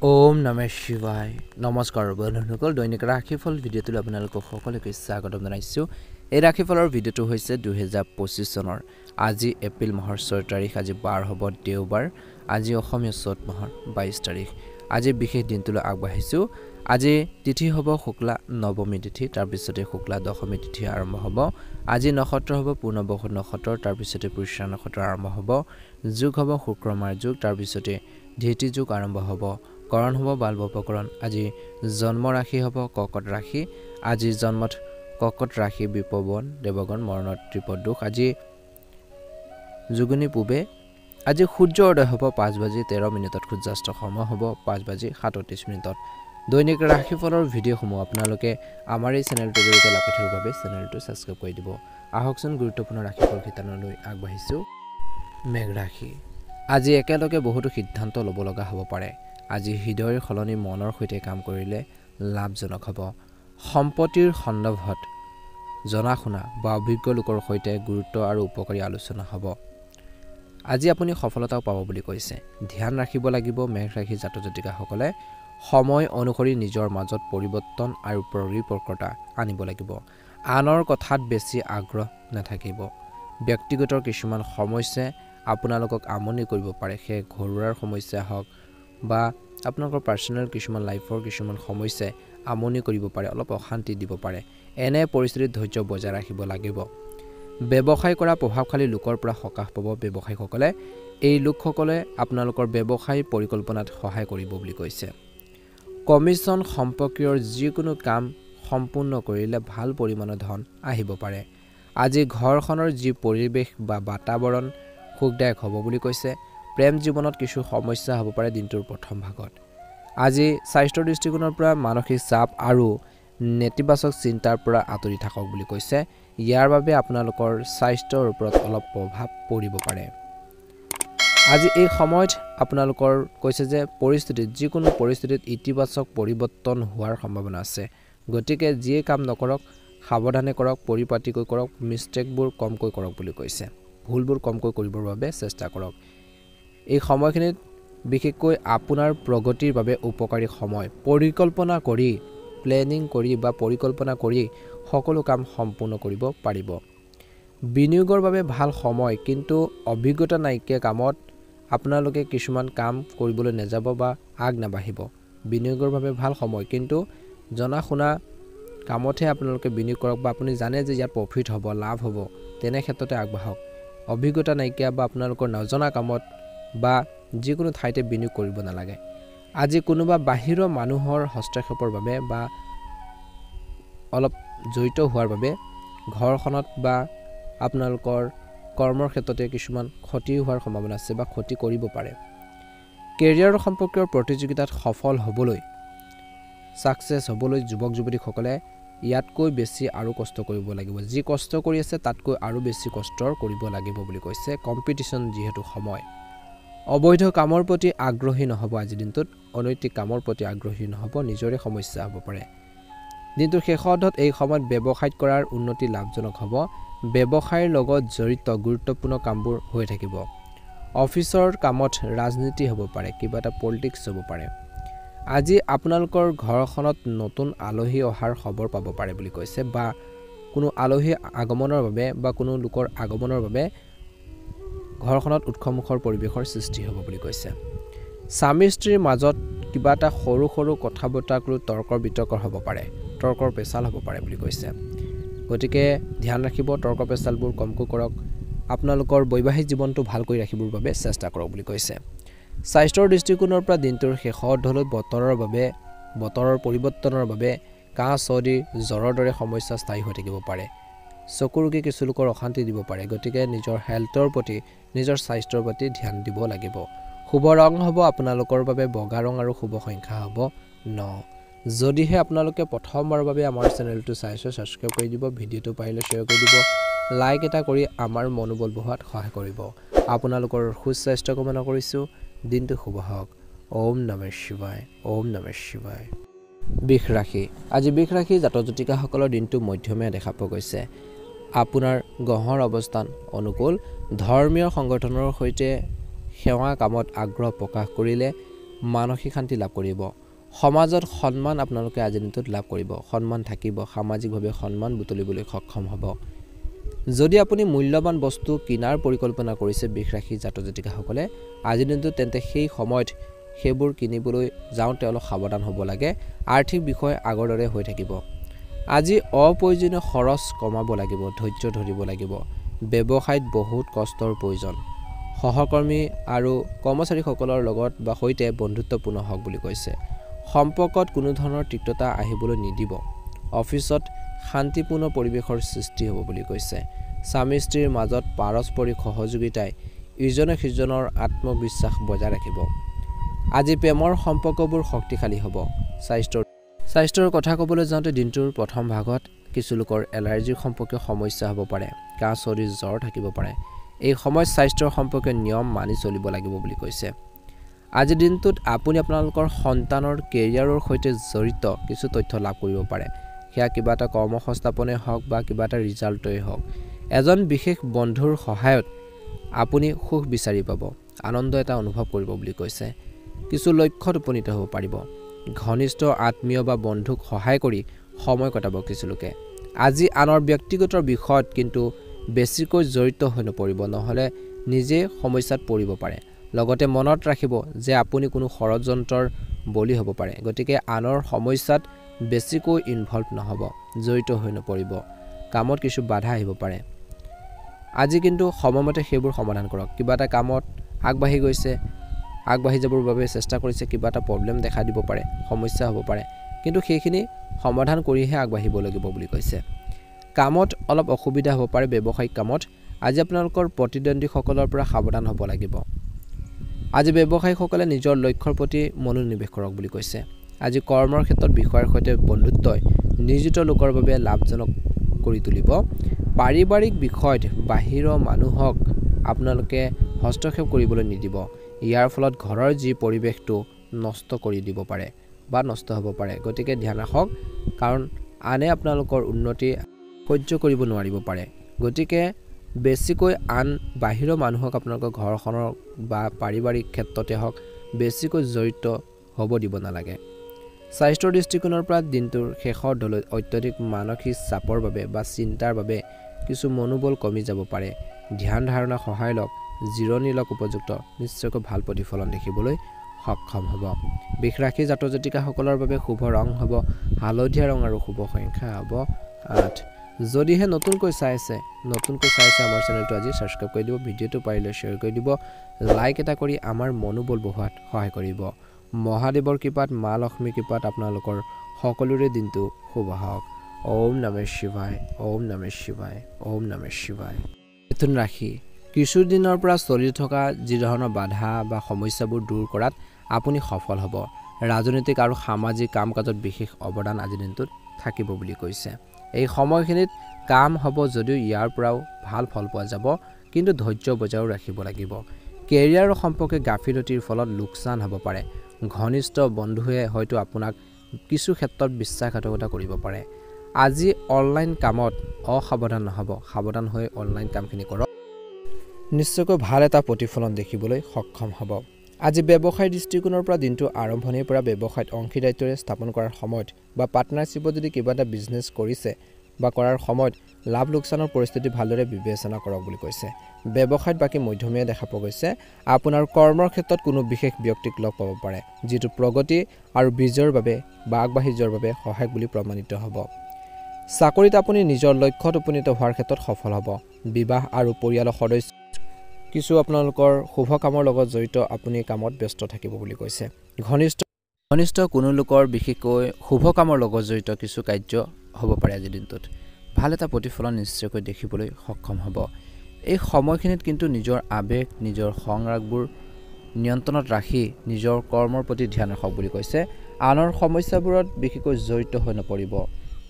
ওম নমঃ শিৱায় নমস্কাৰ বন্ধুসকল দৈনিক ৰাশিফল ভিডিঅ'টোলৈ আপোনালোকক সকলোকে স্বাগতম জনাইছোঁ এই ৰাশিফলৰ ভিডিঅ'টো হৈছে 2025 চনৰ আজি এপ্ৰিল মাহৰ 6 তাৰিখ আজি বাৰ হ'ব দেওবাৰ আজি অসমীয়া চত মাহৰ 22 তাৰিখ আজি বিশেষ দিনটোলৈ আগবাঢ়িছোঁ আজি তিথি হ'ব শুক্লা নৱমী তিথি তাৰ পিছতে শুক্লা দশমী তিথি আৰম্ভ হ'ব আজি নক্ষত্ৰ হ'ব পূৰ্ণবসু নক্ষত্ৰ তাৰ পিছতে পুষ্যা নক্ষত্ৰ আৰম্ভ হ'ব যোগ হ'ব শুক্ৰমাৰ যোগ তাৰ পিছতে ধীতি যোগ আৰম্ভ হ'ব কৰণ হ'ব বালবপকৰণ আজি জন্ম ৰাশি হ'ব কৰ্কট ৰাশি আজি জন্মত কৰ্কট ৰাশি বিপৱন দেৱগণ মৰণত ত্ৰিপদ দুখ আজি যুগনি পূবে আজি সূৰ্য উদয় হ'ব 5:13 সূৰ্যাস্ত সময় হ'ব 5:37 দৈনিক ৰাশিফলৰ ভিডিঅ'সমূহ আপোনালোকে আমাৰ এই চেনেলটোৰ জৰিয়তে লাভ কৰাৰ বাবে চেনেলটো সাবস্ক্ৰাইব কৰি দিব আহকচোন গুৰুত্বপূৰ্ণ ৰাশিফল শিতানলৈ আগবাঢ়িছোঁ মেঘ ৰাশি আজি একেলগে বহুতো সিদ্ধান্ত ল'ব লগা হ'ব পাৰে আজি হৃদয়ৰ খলনি মনৰ সৈতে কাম কৰিলে লাভজনক হ'ব সম্পত্তিৰ সন্দৰ্ভত জনাশুনা বা অভিজ্ঞ লোকৰ সৈতে গুৰুত্ব আৰু উপকাৰী আলোচনা হ'ব আজি আপুনি সফলতাও পাব বুলি কৈছে ধ্যান ৰাখিব লাগিব মেঘ ৰাশি জাতক জাতিকাসকলে সময় অনুসৰি নিজৰ মাজত পৰিৱৰ্তন আৰু পৰিপক্কতা আনিব লাগিব আনৰ কথাত বেছি আগ্ৰহ নাথাকিব ব্যক্তিগত কিছুমান সমস্যাই আপোনালোকক আমনি কৰিব পাৰে সেই ঘৰুৱাৰ সমস্যা হওক বা আপোনালোকৰ পাৰ্সোনাল কিছুমান লাইফৰ কিছুমান সমস্যাই আমনি কৰিব পাৰে অলপ অশান্তি দিব পাৰে এনে পৰিস্থিতিত ধৈৰ্য বজাই ৰাখিব লাগিব ব্যৱসায় কৰা প্ৰভাৱশালী লোকৰ পৰা সকাহ পাব ব্যৱসায়ীসকলে এই লোকসকলে আপোনালোকৰ ব্যৱসায় পৰিকল্পনাত সহায় কৰিব বুলি কৈছে কমিছন সম্পৰ্কীয় যিকোনো কাম সম্পূৰ্ণ কৰিলে ভাল পৰিমাণৰ ধন আহিব পাৰে আজি ঘৰখনৰ যি পৰিৱেশ বা বাতাবৰণ সুখদায়ক হ'ব বুলি কৈছে প্ৰেম জীৱনত কিছু সমস্যা হ'ব পাৰে দিনটোৰ প্ৰথম ভাগত আজি স্বাস্থ্যৰ দৃষ্টিকোণৰ পৰা মানসিক চাপ আৰু নেতিবাচক চিন্তাৰ পৰা আঁতৰি থাকক বুলি কৈছে ইয়াৰ বাবে আপোনালোকৰ স্বাস্থ্যৰ ওপৰত অলপ প্ৰভাৱ পৰিব পাৰে আজি এই সময়ত আপোনালোকৰ কৈছে যে পৰিস্থিতিত যিকোনো পৰিস্থিতিত ইতিবাচক পৰিৱৰ্তন হোৱাৰ সম্ভাৱনা আছে গতিকে যিয়ে কাম নকৰক সাৱধানে কৰক পৰিপাটিকৈ কৰক মিষ্টেকবোৰ কমকৈ কৰক বুলি কৈছে ভুলবোৰ কমকৈ কৰিবৰ বাবে চেষ্টা কৰক এই সময়খিনিত বিশেষকৈ আপোনাৰ প্ৰগতিৰ বাবে উপকাৰী সময় পৰিকল্পনা কৰি প্লেনিং কৰি বা পৰিকল্পনা কৰি সকলো কাম সম্পূৰ্ণ কৰিব পাৰিব বিনিয়োগৰ বাবে ভাল সময় কিন্তু অভিজ্ঞতা নাইকিয়া কামত আপোনালোকে কিছুমান কাম কৰিবলৈ নেযাব বা আগ নাবাঢ়িব বিনিয়োগৰ বাবে ভাল সময় কিন্তু জনাশুনা কামতহে আপোনালোকে বিনিয়োগ কৰক বা আপুনি জানে যে ইয়াত প্ৰফিট হ'ব লাভ হ'ব তেনে ক্ষেত্ৰতে আগবাঢ়ক অভিজ্ঞতা নাইকিয়া বা আপোনালোকৰ নজনা কামত বা যিকোনো ঠাইতে বিনিয়োগ কৰিব নালাগে আজি কোনোবা বাহিৰৰ মানুহৰ হস্তক্ষেপৰ বাবে বা অলপ জড়িত হোৱাৰ বাবে ঘৰখনত বা আপোনালোকৰ কৰ্মৰ ক্ষেত্ৰতে কিছুমান ক্ষতি হোৱাৰ সম্ভাৱনা আছে বা ক্ষতি কৰিব পাৰে কেৰিয়াৰ সম্পৰ্কীয় প্ৰতিযোগিতাত সফল হ'বলৈ সাকসেছ হ'বলৈ যুৱক যুৱতীসকলে ইয়াতকৈ বেছি আৰু কষ্ট কৰিব লাগিব যি কষ্ট কৰি আছে তাতকৈ আৰু বেছি কষ্ট কৰিব লাগিব বুলি কৈছে কম্পিটিশন যিহেতু সময় অবৈধ কামৰ প্ৰতি আগ্ৰহী নহব আজি দিনটোত অনৈতিক কামৰ প্ৰতি আগ্ৰহী নহব নিজৰে সমস্যা হ'ব পাৰে দিনটোৰ শেষত এই সময়ত ব্যৱসায় কৰাৰ উন্নতি লাভজনক হ'ব ব্যৱসায়ৰ লগত জড়িত গুৰুত্বপূৰ্ণ কামবোৰ হৈ থাকিব অফিচৰ কামত ৰাজনীতি হ'ব পাৰে কিবা এটা পলিটিক্স হ'ব পাৰে আজি আপোনালোকৰ ঘৰখনত নতুন আলহী অহাৰ খবৰ পাব পাৰে বুলি কৈছে বা কোনো আলহী আগমনৰ বাবে বা কোনো লোকৰ আগমনৰ বাবে ঘৰখনত উৎসমুখৰ পৰিৱেশৰ সৃষ্টি হ'ব বুলি কৈছে স্বামী স্ত্ৰীৰ মাজত কিবা এটা সৰু সৰু কথা বতৰাক লৈ তৰ্কৰ বিতৰ্ক হ'ব পাৰে তৰ্কৰ পেচাল হ'ব পাৰে বুলি কৈছে গতিকে ধ্যান ৰাখিব তৰ্ক পেচালবোৰ কমকৈ কৰক আপোনালোকৰ বৈবাহিক জীৱনটো ভালকৈ ৰাখিবৰ বাবে চেষ্টা কৰক বুলি কৈছে স্বাস্থ্যৰ দৃষ্টিকোণৰ পৰা দিনটোৰ শেষলৈ বতৰৰ পৰিৱৰ্তনৰ বাবে কাহ চৰ্দি জ্বৰৰ দৰে সমস্যা স্থায়ী হৈ থাকিব পাৰে চকুৰ ৰোগে কিছু লোকৰ অশান্তি দিব পাৰে গতিকে নিজৰ হেল্থৰ প্ৰতি নিজৰ স্বাস্থ্যৰ প্ৰতি ধ্যান দিব লাগিব শুভ ৰং হ'ব আপোনালোকৰ বাবে বগা ৰং আৰু শুভ সংখ্যা হ'ব 9 যদিহে আপোনালোকে প্ৰথমবাৰৰ বাবে আমাৰ চেনেলটো চাইছে সাবস্ক্ৰাইব কৰি দিব ভিডিঅ'টো পাৰিলে শ্বেয়াৰ কৰি দিব লাইক এটা কৰি আমাৰ মনোবল বঢ়োৱাত সহায় কৰিব আপোনালোকৰ সুস্বাস্থ্য কামনা কৰিছোঁ দিনটো শুভ হওক ওম নমঃ শিৱায় ওম নমঃ শিৱায় বৃষ ৰাশি আজি বৃষ ৰাশি জাতক জাতিকাসকলৰ দিনটো মধ্যমীয়া দেখা পোৱা গৈছে আপোনাৰ গ্ৰহৰ অৱস্থান অনুকূল ধৰ্মীয় সংগঠনৰ সৈতে সেৱা কামত আগ্ৰহ প্ৰকাশ কৰিলে মানসিক শান্তি লাভ কৰিব সমাজত সন্মান আপোনালোকে আজিৰ দিনটোত লাভ কৰিব সন্মান থাকিব সামাজিকভাৱে সন্মান বুটলিবলৈ সক্ষম হ'ব যদি আপুনি মূল্যৱান বস্তু কিনাৰ পৰিকল্পনা কৰিছে বৃষ ৰাশি জাতক জাতিকাসকলে আজিৰ দিনটোত তেন্তে সেই সময়ত সেইবোৰ কিনিবলৈ যাওঁতে অলপ সাৱধান হ'ব লাগে আৰ্থিক বিষয় আগৰ দৰে হৈ থাকিব আজি অপ্ৰয়োজনীয় খৰচ কমাব লাগিব ধৈৰ্য ধৰিব লাগিব ব্যৱসায়ত বহুত কষ্টৰ প্ৰয়োজন সহকৰ্মী আৰু কৰ্মচাৰীসকলৰ লগত বা সৈতে বন্ধুত্বপূৰ্ণ হওক বুলি কৈছে সম্পৰ্কত কোনো ধৰণৰ তিক্ততা আহিবলৈ নিদিব অফিচত শান্তিপূৰ্ণ পৰিৱেশৰ সৃষ্টি হ'ব বুলি কৈছে স্বামী স্ত্ৰীৰ মাজত পাৰস্পৰিক সহযোগিতাই ইজনে সিজনৰ আত্মবিশ্বাস বজাই ৰাখিব আজি প্ৰেমৰ সম্পৰ্কবোৰ শক্তিশালী হ'ব স্বাস্থ্যৰ কথা ক'বলৈ যাওঁতে দিনটোৰ প্ৰথম ভাগত কিছু লোকৰ এলাৰ্জিৰ সম্পৰ্কীয় সমস্যা হ'ব পাৰে কাহ চৰ্দি জ্বৰ থাকিব পাৰে এই সময়ত স্বাস্থ্যৰ সম্পৰ্কীয় নিয়ম মানি চলিব লাগিব বুলি কৈছে আজিৰ দিনটোত আপুনি আপোনালোকৰ সন্তানৰ কেৰিয়াৰৰ সৈতে জড়িত কিছু তথ্য লাভ কৰিব পাৰে সেয়া কিবা এটা কৰ্মসংস্থাপনে হওক বা কিবা এটা ৰিজাল্টেই হওক এজন বিশেষ বন্ধুৰ সহায়ত আপুনি সুখ বিচাৰি পাব আনন্দ এটা অনুভৱ কৰিব বুলি কৈছে কিছু লক্ষ্যত উপনীত হ'ব পাৰিব ঘনিষ্ঠ আত্মীয় বা বন্ধুক সহায় কৰি সময় কটাব কিছু লোকে আজি আনৰ ব্যক্তিগত বিষয়ত কিন্তু বেছিকৈ জড়িত হৈ নপৰিব নহ'লে নিজে সমস্যাত পৰিব পাৰে লগতে মনত ৰাখিব যে আপুনি কোনো ষড়যন্ত্ৰৰ বলি হ'ব পাৰে গতিকে আনৰ সমস্যাত বেছিকৈ ইনভলভ নহ'ব জড়িত হৈ নপৰিব কামত কিছু বাধা আহিব পাৰে আজি কিন্তু সময়মতে সেইবোৰ সমাধান কৰক কিবা এটা কামত আগবাঢ়ি গৈছে আগবাঢ়ি যাবৰ বাবে চেষ্টা কৰিছে কিবা এটা প্ৰব্লেম দেখা দিব পাৰে সমস্যা হ'ব পাৰে কিন্তু সেইখিনি সমাধান কৰিহে আগবাঢ়িব লাগিব বুলি কৈছে কামত অলপ অসুবিধা হ'ব পাৰে ব্যৱসায়িক কামত আজি আপোনালোকৰ প্ৰতিদ্বন্দ্বীসকলৰ পৰা সাৱধান হ'ব লাগিব আজি ব্যৱসায়ীসকলে নিজৰ লক্ষ্যৰ প্ৰতি মনোনিৱেশ কৰক বুলি কৈছে আজি কৰ্মৰ ক্ষেত্ৰত বিষয়ৰ সৈতে বন্ধুত্বই নিয়োজিত লোকৰ বাবে লাভজনক কৰি তুলিব পাৰিবাৰিক বিষয়ত বাহিৰৰ মানুহক আপোনালোকে হস্তক্ষেপ কৰিবলৈ নিদিব ইয়াৰ ফলত ঘৰৰ যি পৰিৱেশটো নষ্ট কৰি দিব পাৰে বা নষ্ট হ'ব পাৰে গতিকে ধ্যান ৰাখক কাৰণ আনে আপোনালোকৰ উন্নতি সহ্য কৰিব নোৱাৰিব পাৰে গতিকে বেছিকৈ আন বাহিৰৰ মানুহক আপোনালোকৰ ঘৰখনৰ বা পাৰিবাৰিক ক্ষেত্ৰতে হওক বেছিকৈ জড়িত হ'ব দিব নালাগে স্বাস্থ্যৰ দৃষ্টিকোণৰ পৰা দিনটোৰ শেষৰ দলত অত্যধিক মানসিক চাপৰ বাবে বা চিন্তাৰ বাবে কিছু মনোবল কমি যাব পাৰে ধ্যান ধাৰণা সহায় লওক জিৰণি লওক উপযুক্ত নিশ্চয়কৈ ভাল প্ৰতিফলন দেখিবলৈ সক্ষম হ'ব বৃষ ৰাশি জাতক জাতিকাসকলৰ বাবে শুভ ৰং হ'ব হালধীয়া ৰং আৰু শুভ সংখ্যা হ'ব 8 যদিহে নতুনকৈ চাইছে আমাৰ চেনেলটো আজি সাবস্ক্ৰাইব কৰি দিব ভিডিঅ'টো পাৰিলে শ্বেয়াৰ কৰি দিব লাইক এটা কৰি আমাৰ মনোবল বঢ়োৱাত সহায় কৰিব মহাদেৱৰ কৃপাত মা লক্ষ্মীৰ কৃপাত আপোনালোকৰ সকলোৰে দিনটো শুভ হওক ওম নমঃ শিৱায় ওম নমঃ শিৱায় ওম নমঃ শিৱায় মিথুন ৰাশি কিছুদিনৰ পৰা চলি থকা যি ধৰণৰ বাধা বা সমস্যাবোৰ দূৰ কৰাত আপুনি সফল হ'ব ৰাজনৈতিক আৰু সামাজিক কাম কাজত বিশেষ অৱদান আজিৰ দিনটোত থাকিব বুলি কৈছে এই সময়খিনিত কাম হ'ব যদিও ইয়াৰ পৰাও ভাল ফল পোৱা যাব কিন্তু ধৈৰ্য বজাই ৰাখিব লাগিব কেৰিয়াৰৰ সম্পৰ্কে গাফিলতিৰ ফলত লোকচান হ'ব পাৰে ঘনিষ্ঠ বন্ধুৱে হয়তো আপোনাক কিছু ক্ষেত্ৰত বিশ্বাসঘাতকতা কৰিব পাৰে আজি অনলাইন কামত অসাৱধান নহ'ব সাৱধান হৈ অনলাইন কামখিনি কৰক নিশ্চয়কৈ ভাল এটা প্ৰতিফলন দেখিবলৈ সক্ষম হ'ব আজি ব্যৱসায়ৰ দৃষ্টিকোণৰ পৰা দিনটো আৰম্ভণিৰ পৰা ব্যৱসায়ত অংশীদাৰিত্বৰে স্থাপন কৰাৰ সময়ত বা পাৰ্টনাৰশ্বিপত যদি কিবা এটা বিজনেছ কৰিছে বা কৰাৰ সময়ত লাভ লোকচানৰ পৰিস্থিতি ভালদৰে বিবেচনা কৰক বুলি কৈছে ব্যৱসায়ত বাকী মধ্যমীয়া দেখা পোৱা গৈছে আপোনাৰ কৰ্মৰ ক্ষেত্ৰত কোনো বিশেষ ব্যক্তিক লগ পাব পাৰে যিটো প্ৰগতি আৰু বিজয়ৰ বাবে বা আগবাঢ়ি যোৱাৰ বাবে সহায়ক বুলি প্ৰমাণিত হ'ব চাকৰিত আপুনি নিজৰ লক্ষ্যত উপনীত হোৱাৰ ক্ষেত্ৰত সফল হ'ব বিবাহ আৰু পৰিয়ালৰ সদস্য কিছু আপোনালোকৰ শুভ কামৰ লগত জড়িত আপুনি কামত ব্যস্ত থাকিব বুলি কৈছে ঘনিষ্ঠ কোনো লোকৰ বিশেষকৈ শুভ কামৰ লগত জড়িত কিছু কাৰ্য হ'ব পাৰে আজিৰ দিনটোত ভাল এটা প্ৰতিফলন নিশ্চয়কৈ দেখিবলৈ সক্ষম হ'ব এই সময়খিনিত কিন্তু নিজৰ আবেগ নিজৰ সংৰাগবোৰ নিয়ন্ত্ৰণত ৰাখি নিজৰ কৰ্মৰ প্ৰতি ধ্যান ৰাখক বুলি কৈছে আনৰ সমস্যাবোৰত বিশেষকৈ জড়িত হৈ নপৰিব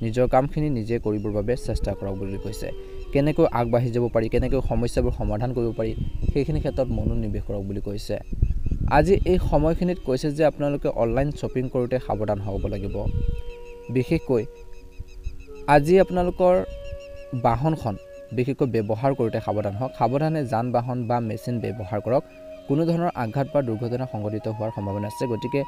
নিজৰ কামখিনি নিজে কৰিবৰ বাবে চেষ্টা কৰক বুলি কৈছে কেনেকৈ আগবাঢ়ি যাব পাৰি কেনেকৈ সমস্যাবোৰ সমাধান কৰিব পাৰি সেইখিনি ক্ষেত্ৰত মনোনিৱেশ কৰক বুলি কৈছে আজি এই সময়খিনিত কৈছে যে আপোনালোকে অনলাইন শ্বপিং কৰোঁতে সাৱধান হ'ব লাগিব বিশেষকৈ আজি আপোনালোকৰ বাহনখন বিশেষকৈ ব্যৱহাৰ কৰোঁতে সাৱধান হওক সাৱধানে যান বাহন বা মেচিন ব্যৱহাৰ কৰক কোনো ধৰণৰ আঘাত বা দুৰ্ঘটনা সংঘটিত হোৱাৰ সম্ভাৱনা আছে। গতিকে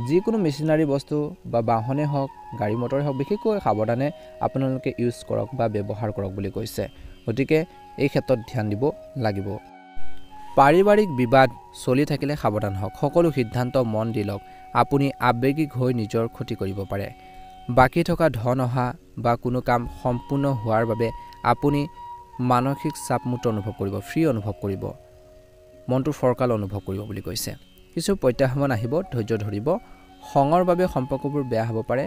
যিকোনো মেচিনাৰী বস্তু বা বাহনে হওক গাড়ী মটৰে হওক বিশেষকৈ সাৱধানে আপোনালোকে ইউজ কৰক বা ব্যৱহাৰ কৰক বুলি কৈছে। গতিকে এই ক্ষেত্ৰত ধ্যান দিব লাগিব। পাৰিবাৰিক বিবাদ চলি থাকিলে সাৱধান হওক। সকলো সিদ্ধান্ত মন দি লওক। আপুনি আৱেগিক হৈ নিজৰ ক্ষতি কৰিব পাৰে। বাকী থকা ধন অহা বা কোনো কাম সম্পূৰ্ণ হোৱাৰ বাবে আপুনি মানসিক চাপমুক্ত অনুভৱ কৰিব, ফ্ৰী অনুভৱ কৰিব, মনটো ফৰকাল অনুভৱ কৰিব বুলি কৈছে। কিছু প্ৰত্যাহ্বান আহিব, ধৈৰ্য ধৰিব। খঙৰ বাবে সম্পৰ্কবোৰ বেয়া হ'ব পাৰে।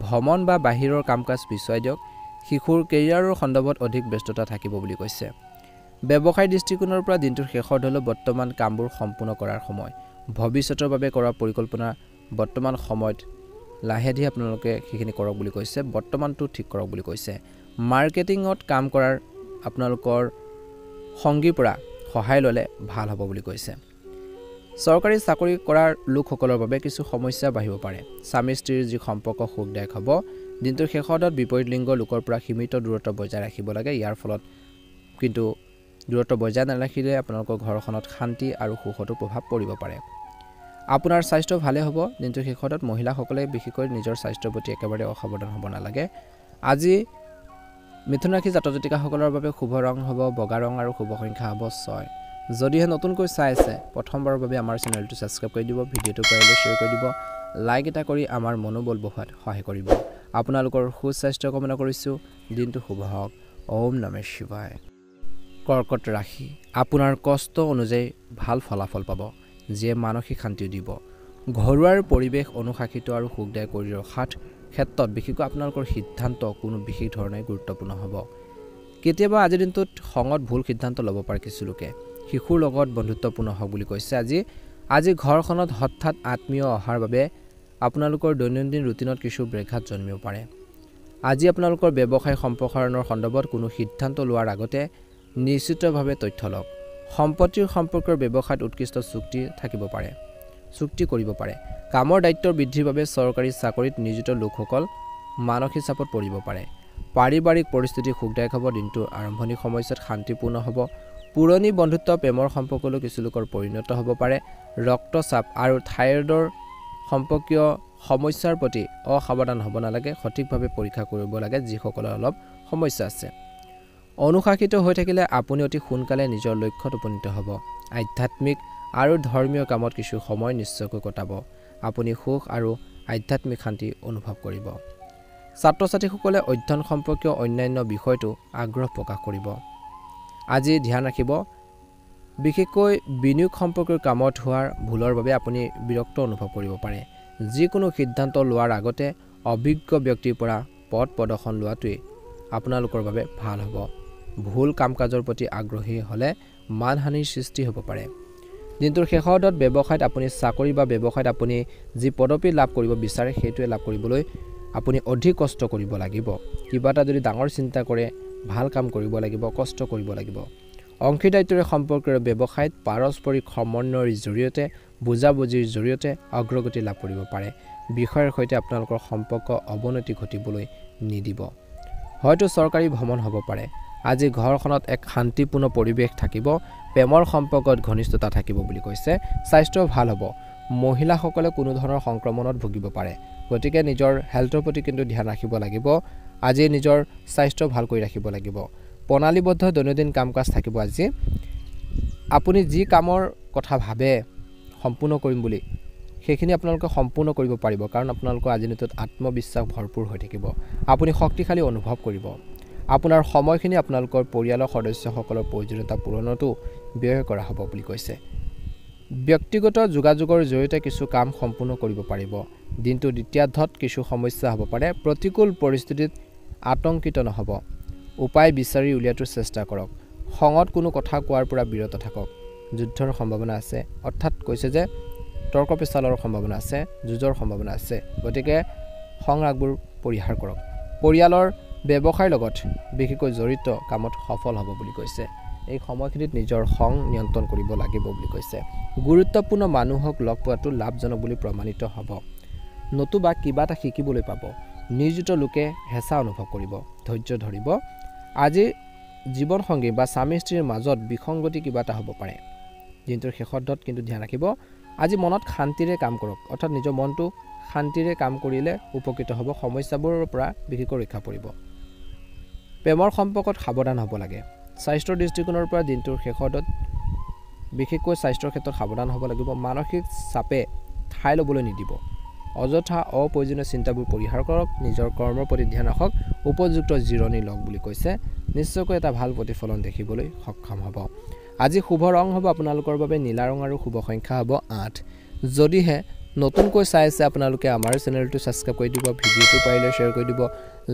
ভ্ৰমণ বা বাহিৰৰ কাম কাজ পিছুৱাই দিয়ক। শিশুৰ কেৰিয়াৰৰ সন্দৰ্ভত অধিক ব্যস্ততা থাকিব বুলি কৈছে। ব্যৱসায় দৃষ্টিকোণৰ পৰা দিনটোৰ শেষৰ হ'লেও বৰ্তমান কামবোৰ সম্পূৰ্ণ কৰাৰ সময়। ভৱিষ্যতৰ বাবে কৰা পৰিকল্পনা বৰ্তমান সময়ত লাহে ধীৰে আপোনালোকে সেইখিনি কৰক বুলি কৈছে। বৰ্তমানটো ঠিক কৰক বুলি কৈছে। মাৰ্কেটিঙত কাম কৰাৰ আপোনালোকৰ সংগীৰ পৰা সহায় ল'লে ভাল হ'ব বুলি কৈছে। চৰকাৰী চাকৰি কৰাৰ লোকসকলৰ বাবে কিছু সমস্যা বাঢ়িব পাৰে। স্বামী স্ত্ৰীৰ যি সম্পৰ্ক সুখদায়ক হ'ব। দিনটোৰ শেষত বিপৰীত লিংগৰ লোকৰ পৰা সীমিত দূৰত্ব বজাই ৰাখিব লাগে। ইয়াৰ ফলত কিন্তু দূৰত্ব বজাই নাৰাখিলে আপোনালোকৰ ঘৰখনত শান্তি আৰু সুখতো প্ৰভাৱ পৰিব পাৰে। আপোনাৰ স্বাস্থ্য ভালে হ'ব। দিনটোৰ শেষত মহিলাসকলে বিশেষকৈ নিজৰ স্বাস্থ্যৰ প্ৰতি একেবাৰে অসাৱধান হ'ব নালাগে। আজি মিথুন ৰাশি জাতক জাতিকাসকলৰ বাবে শুভ ৰং হ'ব বগা ৰং আৰু শুভ সংখ্যা হ'ব 6। যদিহে নতুনকৈ চাই আছে প্ৰথমবাৰৰ বাবে আমাৰ চেনেলটো ছাবস্ক্ৰাইব কৰি দিব, ভিডিঅ'টো পাৰিলে শ্বেয়াৰ কৰি দিব, লাইক এটা কৰি আমাৰ মনোবল বঢ়োৱাত সহায় কৰিব। আপোনালোকৰ সুস্বাস্থ্য কামনা কৰিছোঁ। দিনটো শুভ হওক। ওম নমঃ শিৱায়। কৰ্কট ৰাশি, আপোনাৰ কষ্ট অনুযায়ী ভাল ফলাফল পাব, যিয়ে মানসিক শান্তি দিব। ঘৰুৱাৰ পৰিৱেশ অনুশাসিত আৰু সুখদায়ক কৰি ৰখাৰ ক্ষেত্ৰত বিশেষকৈ আপোনালোকৰ সিদ্ধান্ত কোনো বিশেষ ধৰণে গুৰুত্বপূৰ্ণ হ'ব। কেতিয়াবা আজিৰ দিনটোত খঙত ভুল সিদ্ধান্ত ল'ব পাৰে কিছু লোকে। শিশুৰ লগত বন্ধুত্বপূৰ্ণ হওক বুলি কৈছে। আজি ঘৰখনত হঠাৎ আত্মীয় অহাৰ বাবে আপোনালোকৰ দৈনন্দিন ৰুটিনত কিছু ব্যাঘাত জন্মিব পাৰে। আজি আপোনালোকৰ ব্যৱসায় সম্প্ৰসাৰণৰ সন্দৰ্ভত কোনো সিদ্ধান্ত লোৱাৰ আগতে নিশ্চিতভাৱে তথ্য লওক। সম্পত্তিৰ সম্পৰ্কৰ ব্যৱসায়ত উৎকৃষ্ট চুক্তি কৰিব পাৰে। কামৰ দায়িত্বৰ বৃদ্ধিৰ বাবে চৰকাৰী চাকৰিত নিয়োজিত লোকসকল মানসিক চাপত পৰিব পাৰে। পাৰিবাৰিক পৰিস্থিতি সুখদায়ক হ'ব। দিনটোৰ আৰম্ভণি সময়ছোৱাত শান্তিপূৰ্ণ হ'ব। পুৰণি বন্ধুত্ব প্ৰেমৰ সম্পৰ্কলৈ কিছু লোকৰ পৰিণত হ'ব পাৰে। ৰক্তচাপ আৰু থাইৰয়ডৰ সম্পৰ্কীয় সমস্যাৰ প্ৰতি অসাৱধান হ'ব নালাগে। সঠিকভাৱে পৰীক্ষা কৰিব লাগে যিসকলৰ অলপ সমস্যা আছে। অনুশাসিত হৈ থাকিলে আপুনি অতি সোনকালে নিজৰ লক্ষ্যত উপনীত হ'ব। আধ্যাত্মিক আৰু ধৰ্মীয় কামত কিছু সময় নিশ্চয়কৈ কটাব। আপুনি সুখ আৰু আধ্যাত্মিক শান্তি অনুভৱ কৰিব। ছাত্ৰ ছাত্ৰীসকলে অধ্যয়ন সম্পৰ্কীয় অন্যান্য বিষয়টো আগ্ৰহ প্ৰকাশ কৰিব। আজি ধ্যান ৰাখিব, বিশেষকৈ বিনিয়োগ সম্পৰ্কীয় কামত হোৱাৰ ভুলৰ বাবে আপুনি বিৰক্ত অনুভৱ কৰিব পাৰে। যিকোনো সিদ্ধান্ত লোৱাৰ আগতে অভিজ্ঞ ব্যক্তিৰ পৰা পথ প্ৰদৰ্শন লোৱাটোৱে আপোনালোকৰ বাবে ভাল হ'ব। ভুল কাম কাজৰ প্ৰতি আগ্ৰহী হ'লে মানহানিৰ সৃষ্টি হ'ব পাৰে। দিনটোৰ শেষত ব্যৱসায়ত আপুনি চাকৰি বা ব্যৱসায়ত আপুনি যি পদবী লাভ কৰিব বিচাৰে সেইটোৱে লাভ কৰিবলৈ আপুনি অধিক কষ্ট কৰিব লাগিব। কিবা এটা যদি ডাঙৰ চিন্তা কৰে ভাল কাম কৰিব লাগিব, কষ্ট কৰিব লাগিব। অংশীদাৰিত্বৰে সম্পৰ্কৰ ব্যৱসায়ত পাৰস্পৰিক সমন্বয়ৰ জৰিয়তে বুজাবুজিৰ জৰিয়তে অগ্ৰগতি লাভ কৰিব পাৰে। বিষয়ৰ সৈতে আপোনালোকৰ সম্পৰ্ক অৱনতি ঘটিবলৈ নিদিব। হয়তো চৰকাৰী ভ্ৰমণ হ'ব পাৰে। আজি ঘৰখনত এক শান্তিপূৰ্ণ পৰিৱেশ থাকিব। প্ৰেমৰ সম্পৰ্কত ঘনিষ্ঠতা থাকিব বুলি কৈছে। স্বাস্থ্য ভাল হ'ব। মহিলাসকলে কোনো ধৰণৰ সংক্ৰমণত ভুগিব পাৰে। গতিকে নিজৰ হেল্থৰ প্ৰতি কিন্তু ধ্যান ৰাখিব লাগিব। আজি নিজৰ স্বাস্থ্য ভাল কৰি ৰাখিব লাগিব। প্ৰণালীবদ্ধ দৈনন্দিন কাম কাজ থাকিব। আজি আপুনি যি কামৰ কথা ভাবে সম্পূৰ্ণ কৰিম বুলি সেইখিনি আপোনালোকে সম্পূৰ্ণ কৰিব পাৰিব, কাৰণ আপোনালোকৰ আজি দিনটোত আত্মবিশ্বাস ভৰপূৰ হৈ থাকিব। আপুনি শক্তিশালী অনুভৱ কৰিব। আপোনাৰ সময়খিনি আপোনালোকৰ পৰিয়ালৰ সদস্যসকলৰ প্ৰয়োজনীয়তা পূৰণতো ব্যয় কৰা হ'ব বুলি কৈছে। ব্যক্তিগত যোগাযোগৰ জৰিয়তে কিছু কাম সম্পূৰ্ণ কৰিব পাৰিব। দিনটো দ্বিতীয়াৰ্ধত কিছু সমস্যা হ'ব পাৰে। প্ৰতিকূল পৰিস্থিতিত আতংকিত নহ'ব। উপায় বিচাৰি উলিওৱাটো চেষ্টা কৰক। খঙত কোনো কথা কোৱাৰ পৰা বিৰত থাকক। যুদ্ধৰ সম্ভাৱনা আছে, অৰ্থাৎ কৈছে যে তৰ্ক পেচালৰ সম্ভাৱনা আছে, যুঁজৰ সম্ভাৱনা আছে। গতিকে খং ৰাগবোৰ পৰিহাৰ কৰক। পৰিয়ালৰ ব্যৱসায়ৰ লগত বিশেষকৈ জড়িত কামত সফল হ'ব বুলি কৈছে। এই সময়খিনিত নিজৰ খং নিয়ন্ত্ৰণ কৰিব লাগিব বুলি কৈছে। গুৰুত্বপূৰ্ণ মানুহক লগ পোৱাটো লাভজনক বুলি প্ৰমাণিত হ'ব। নতুবা কিবা এটা শিকিবলৈ পাব। নিয়োজিত লোকে হেঁচা অনুভৱ কৰিব। ধৈৰ্য ধৰিব। আজি জীৱনসংগী বা স্বামী স্ত্ৰীৰ মাজত বিসংগতি কিবা এটা হ'ব পাৰে। দিনটোৰ শেষত কিন্তু ধ্যান ৰাখিব আজি মনত শান্তিৰে কাম কৰক অৰ্থাৎ নিজৰ মনটো শান্তিৰে কাম কৰিলে উপকৃত হ'ব সমস্যাবোৰৰ পৰা বিশেষকৈ ৰক্ষা পৰিব প্ৰেমৰ সম্পৰ্কত সাৱধান হ'ব লাগে স্বাস্থ্যৰ দৃষ্টিকোণৰ পৰা দিনটোৰ শেষত বিশেষকৈ স্বাস্থ্যৰ ক্ষেত্ৰত সাৱধান হ'ব লাগিব মানসিক চাপে ঠাই ল'বলৈ নিদিব অযথা অপ্ৰয়োজনীয় চিন্তাবোৰ পৰিহাৰ কৰক নিজৰ কৰ্মৰ প্ৰতি ধ্যান ৰাখক উপযুক্ত জিৰণি লওক বুলি কৈছে নিশ্চয়কৈ এটা ভাল প্ৰতিফলন দেখিবলৈ সক্ষম হ'ব আজি শুভ ৰং হ'ব আপোনালোকৰ বাবে নীলা ৰং আৰু শুভ সংখ্যা হ'ব 8 যদিহে নতুনকৈ চাই আছে আপোনালোকে আমাৰ চেনেলটো সাবস্ক্ৰাইব কৰি দিব ভিডিঅ'টো পাৰিলে শ্বেয়াৰ কৰি দিব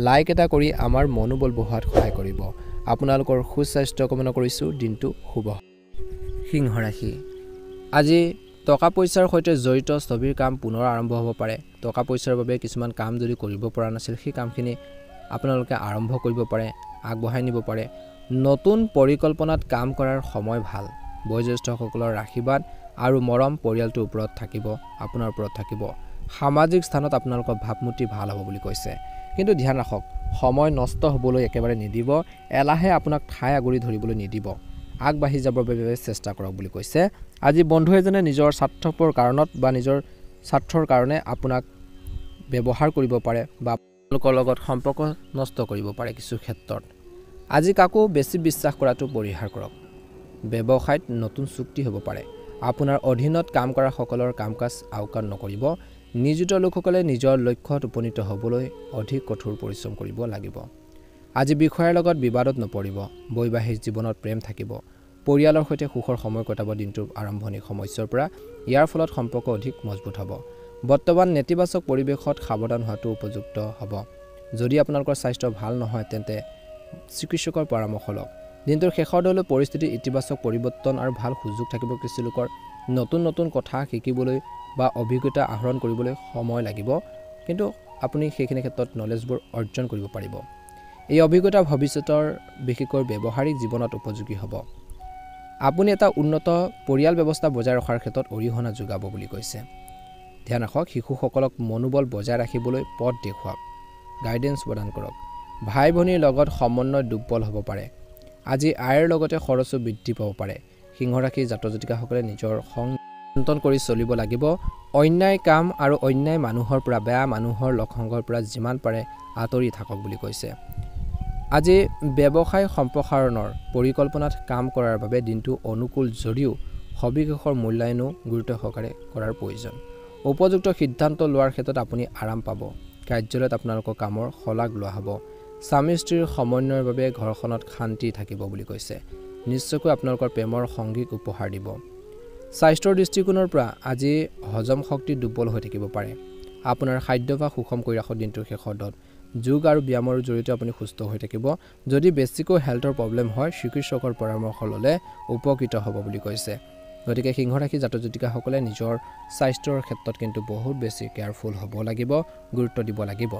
লাইক এটা কৰি আমাৰ মনোবল বঢ়োৱাত সহায় কৰিব আপোনালোকৰ সুস্বাস্থ্য কামনা কৰিছো দিনটো শুভ সিংহ ৰাশি আজি টকা পইচাৰ সৈতে জড়িত স্থবিৰ কাম পুনৰ আৰম্ভ হ'ব পাৰে টকা পইচাৰ বাবে কিছুমান কাম যদি কৰিব পৰা নাছিল সেই কামখিনি আপোনালোকে আৰম্ভ কৰিব পাৰে আগবঢ়াই নিব পাৰে নতুন পৰিকল্পনাত কাম কৰাৰ সময় ভাল বয়োজ্যেষ্ঠসকলৰ আশীৰ্বাদ আৰু মৰম পৰিয়ালটোৰ ওপৰত থাকিব আপোনাৰ ওপৰত থাকিব সামাজিক স্থানত আপোনালোকৰ ভাৱমূৰ্তি ভাল হ'ব বুলি কৈছে কিন্তু ধ্যান ৰাখক সময় নষ্ট হ'বলৈ একেবাৰে নিদিব এলাহে আপোনাক ঠাই আগুৰি ধৰিবলৈ নিদিব আগবাঢ়ি যাবৰ বাবে চেষ্টা কৰক বুলি কৈছে আজি বন্ধু এজনে নিজৰ স্বাৰ্থপৰ কাৰণত বা নিজৰ স্বাৰ্থৰ কাৰণে আপোনাক ব্যৱহাৰ কৰিব পাৰে বা আপোনালোকৰ লগত সম্পৰ্ক নষ্ট কৰিব পাৰে কিছু ক্ষেত্ৰত আজি কাকো বেছি বিশ্বাস কৰাটো পৰিহাৰ কৰক ব্যৱসায়ত নতুন চুক্তি হ'ব পাৰে আপোনাৰ অধীনত কাম কৰা সকলৰ কামকাজ আওকাণ নকৰিব নিয়োজিত লোকসকলে নিজৰ লক্ষ্যত উপনীত হ'বলৈ অধিক কঠোৰ পৰিশ্ৰম কৰিব লাগিব আজি বিষয়াৰ লগত বিবাদত নপৰিব বৈবাহিক জীৱনত প্ৰেম থাকিব পৰিয়ালৰ সৈতে সুখৰ সময় কটাব দিনটোৰ আৰম্ভণি সময়ৰ পৰা ইয়াৰ ফলত সম্পৰ্ক অধিক মজবুত হ'ব বৰ্তমান নেতিবাচক পৰিৱেশত সাৱধান হোৱাটো উপযুক্ত হ'ব যদি আপোনালোকৰ স্বাস্থ্য ভাল নহয় তেন্তে চিকিৎসকৰ পৰামৰ্শ লওক দিনটোৰ শেষৰলৈ পৰিস্থিতি ইতিবাচক পৰিৱৰ্তন আৰু ভাল সুযোগ থাকিব কিছু লোকৰ নতুন কথা শিকিবলৈ বা অভিজ্ঞতা আহৰণ কৰিবলৈ সময় লাগিব কিন্তু আপুনি সেইখিনি ক্ষেত্ৰত নলেজবোৰ অৰ্জন কৰিব পাৰিব এই অভিজ্ঞতা ভৱিষ্যতৰ বিশেষকৈ ব্যৱহাৰিক জীৱনত উপযোগী হ'ব আপুনি এটা উন্নত পৰিয়াল ব্যৱস্থা বজাই ৰখাৰ ক্ষেত্ৰত অৰিহণা যোগাব বুলি কৈছে ধ্যান ৰাখক শিশুসকলক মনোবল বজাই ৰাখিবলৈ পথ দেখুৱাওক গাইডেন্স প্ৰদান কৰক ভাই ভনীৰ লগত সমন্বয় দুৰ্বল হ'ব পাৰে আজি আয়ৰ লগতে খৰচো বৃদ্ধি পাব পাৰে সিংহ ৰাশিৰ জাতক জাতিকাসকলে নিজৰ নিয়ন্ত্ৰণ কৰি চলিব লাগিব অন্যায় কাম আৰু অন্যায় মানুহৰ পৰা বেয়া মানুহৰ লক্ষণৰ পৰা যিমান পাৰে আঁতৰি থাকক বুলি কৈছে আজি ব্যৱসায় সম্প্ৰসাৰণৰ পৰিকল্পনাত কাম কৰাৰ বাবে দিনটো অনুকূল যদিও সবিশেষৰ মূল্যায়নো গুৰুত্ব সহকাৰে কৰাৰ প্ৰয়োজন উপযুক্ত সিদ্ধান্ত লোৱাৰ ক্ষেত্ৰত আপুনি আৰাম পাব কাৰ্যালয়ত আপোনালোকৰ কামৰ শলাগ লোৱা হ'ব স্বামী স্ত্ৰীৰ সমন্বয়ৰ বাবে ঘৰখনত শান্তি থাকিব বুলি কৈছে নিশ্চয়কৈ আপোনালোকৰ প্ৰেমৰ সংগীক উপহাৰ দিব স্বাস্থ্যৰ দৃষ্টিকোণৰ পৰা আজি হজম শক্তি দুৰ্বল হৈ থাকিব পাৰে আপোনাৰ খাদ্যাভ্যাস সুষম কৰি ৰাখক দিনটোৰ শেষত যোগ আৰু ব্যায়ামৰ জৰিয়তে আপুনি সুস্থ হৈ থাকিব যদি বেছিকৈ হেল্থৰ প্ৰব্লেম হয় চিকিৎসকৰ পৰামৰ্শ ল'লে উপকৃত হ'ব বুলি কৈছে গতিকে সিংহ ৰাশি জাতক জাতিকাসকলে নিজৰ স্বাস্থ্যৰ ক্ষেত্ৰত কিন্তু বহুত বেছি কেয়াৰফুল হ'ব লাগিব গুৰুত্ব দিব লাগিব